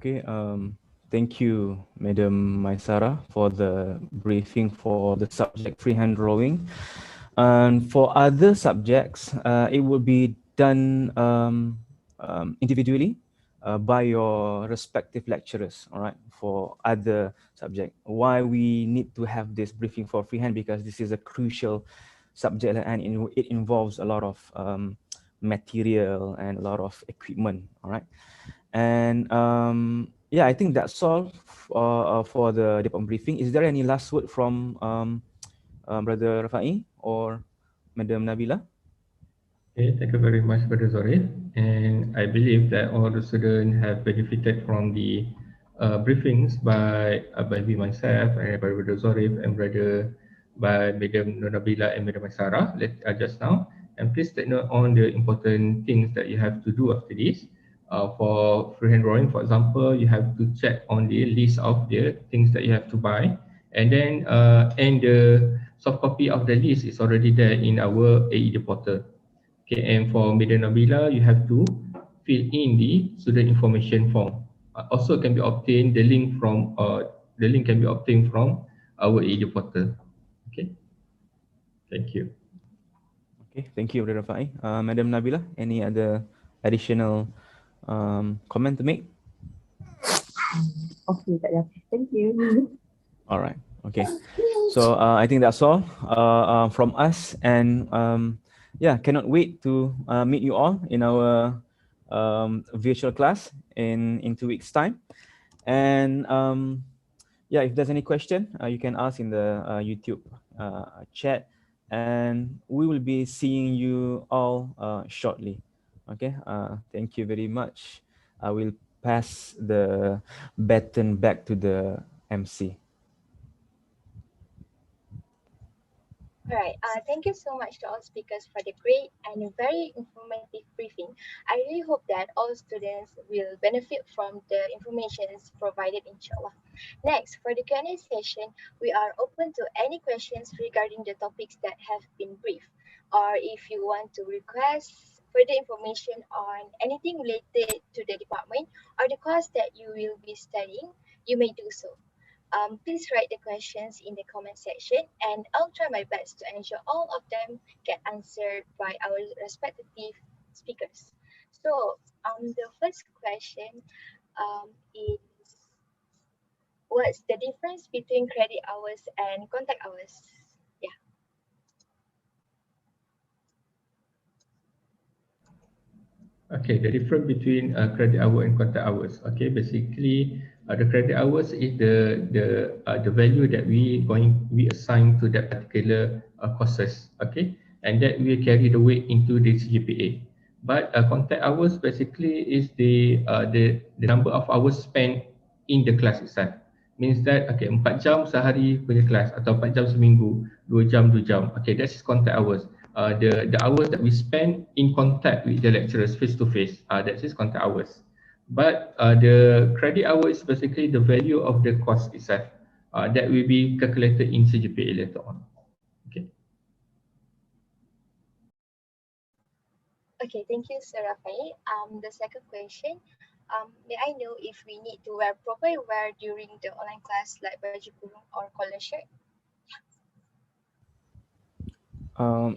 Okay, thank you, Madam Maisara, for the briefing for the subject freehand drawing. And for other subjects, it will be done individually by your respective lecturers, all right, for other subject. Why we need to have this briefing for freehand? Because this is a crucial subject and it involves a lot of material and a lot of equipment, all right. And yeah, I think that's all for the department briefing. Is there any last word from Brother Rafai or Madam Nabila? Okay, thank you very much, Brother Zori. And I believe that all the students have benefited from the briefings by me myself and by Brother Zori and by Madam Nabila and Madam Sarah just now. And please take note on the important things that you have to do after this. For freehand drawing, for example, you have to check on the list of the things that you have to buy, and then and the soft copy of the list is already there in our AED portal. Okay, and for Madam Nabila, you have to fill in the student information form. Also can be obtained the link can be obtained from our AED portal. Okay, thank you. Okay, thank you, Brother Rafai. Madam Nabila, any other additional comment to make? Okay, thank you. All right, okay. So I think that's all from us, and yeah, cannot wait to meet you all in our virtual class in 2 weeks' time. And yeah, if there's any question, you can ask in the YouTube chat. and we will be seeing you all shortly. Okay, thank you very much. I will pass the baton back to the MC. Alright, thank you so much to all speakers for the great and very informative briefing. I really hope that all students will benefit from the information provided, inshallah. Next, for the Q&A session, we are open to any questions regarding the topics that have been briefed. Or if you want to request further information on anything related to the department or the course that you will be studying, you may do so. Please write the questions in the comment section and I'll try my best to ensure all of them get answered by our respective speakers. So, the first question is, what's the difference between credit hours and contact hours? Yeah. Okay, the difference between credit hour and contact hours. Okay, basically the credit hours is the value that we assign to that particular courses. Okay, and that will carry the weight into the CGPA. But contact hours basically is the number of hours spent in the class itself. Means that okay, 4 jam sehari punya kelas atau 4 jam seminggu, 2 jam 2 jam. Okay, that's contact hours. The hours that we spend in contact with the lecturers face to face, that is contact hours. But the credit hour is basically the value of the course itself that will be calculated in CGPA later on. Okay. Okay, thank you, Sir Rafai. The second question, may I know if we need to wear proper wear during the online class like baju kurung or collar shirt?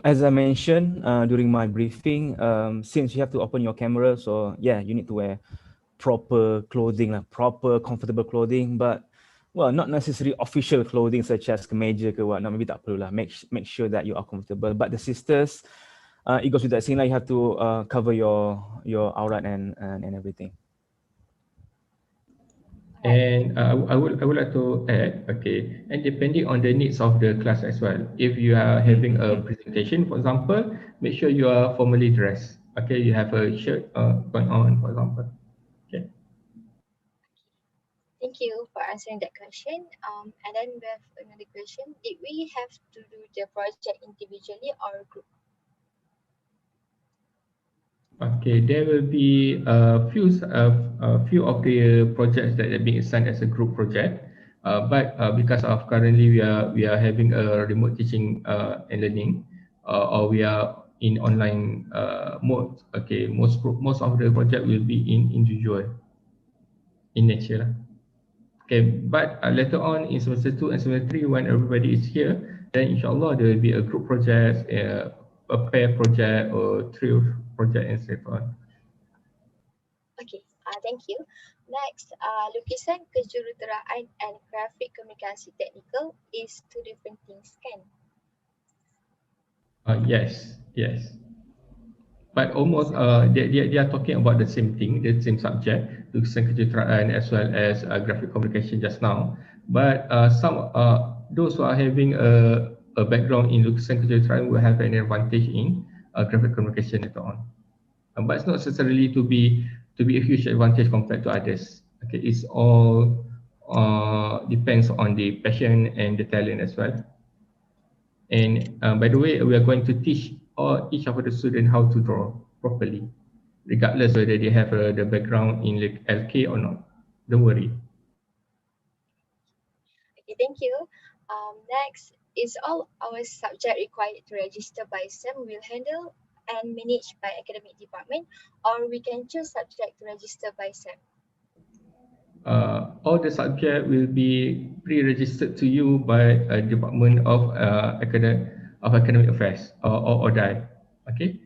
As I mentioned during my briefing, since you have to open your camera, so yeah, you need to wear proper clothing, proper comfortable clothing, but well, not necessarily official clothing such as kemeja ke whatnot, maybe tak perlu lah. Make sure that you are comfortable. But the sisters, it goes without saying, you have to cover your aurat and everything. And I would like to add, okay, and depending on the needs of the class as well. If you are having a presentation, for example, make sure you are formally dressed. Okay, you have a shirt going on, for example. Okay. Thank you for answering that question. And then we have another question. Did we have to do the project individually or group? Okay, there will be a few of the projects that are being assigned as a group project, but because of currently we are having a remote teaching and learning, or we are in online mode. Okay, most of the project will be in individual in nature. Okay, but later on in semester 2 and semester 3, when everybody is here, then inshallah there will be a group project, a pair project or trio project and so on. Okay, thank you. Next, lukisan kejuruteraan and grafik komunikasi technical is two different things, kan? Yes. But almost they are talking about the same thing, the same subject, lukisan kejuruteraan as well as graphic communication just now. But some those who are having a background in lukisan kejuruteraan will have an advantage in graphic communication later on. But it's not necessarily to be a huge advantage compared to others. Okay, it's all depends on the passion and the talent as well. And by the way, we are going to teach each of the students how to draw properly, regardless whether they have the background in like LK or not. Don't worry. Okay, thank you. Next, is all our subject required to register by SEM will handle and managed by academic department, or we can choose subject to register by SEM? All the subject will be pre-registered to you by a Department of Academic Affairs or DAI. Okay,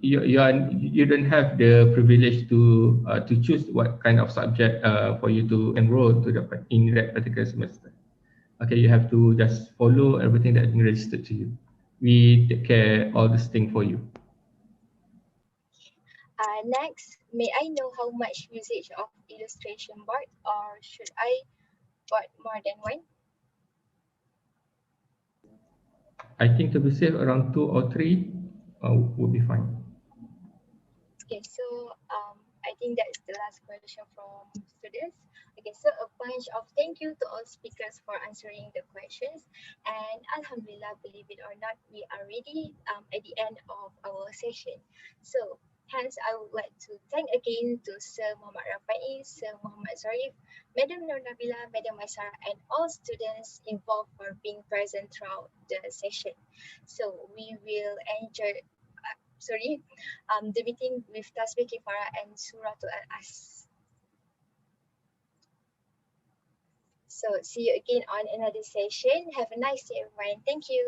you don't have the privilege to choose what kind of subject for you to enroll to in that particular semester. Okay, you have to just follow everything that's been registered to you. We take care all this thing for you. Next, may I know how much usage of illustration board, or should I board more than one? I think to be safe, around 2 or 3 would be fine. Okay, so I think that's the last question from students. Okay, so a bunch of thank you to all speakers for answering the questions. And Alhamdulillah, believe it or not, we are already at the end of our session. So hence, I would like to thank again to Sir Muhammad Rafai, Sir Muhammad Zarif, Madam Nur Nabila, Madam Maisara, and all students involved for being present throughout the session. So we will enjoy the meeting with Tasbih Kifara and Suratul Al-As. So see you again on another session. Have a nice day, everyone. Thank you.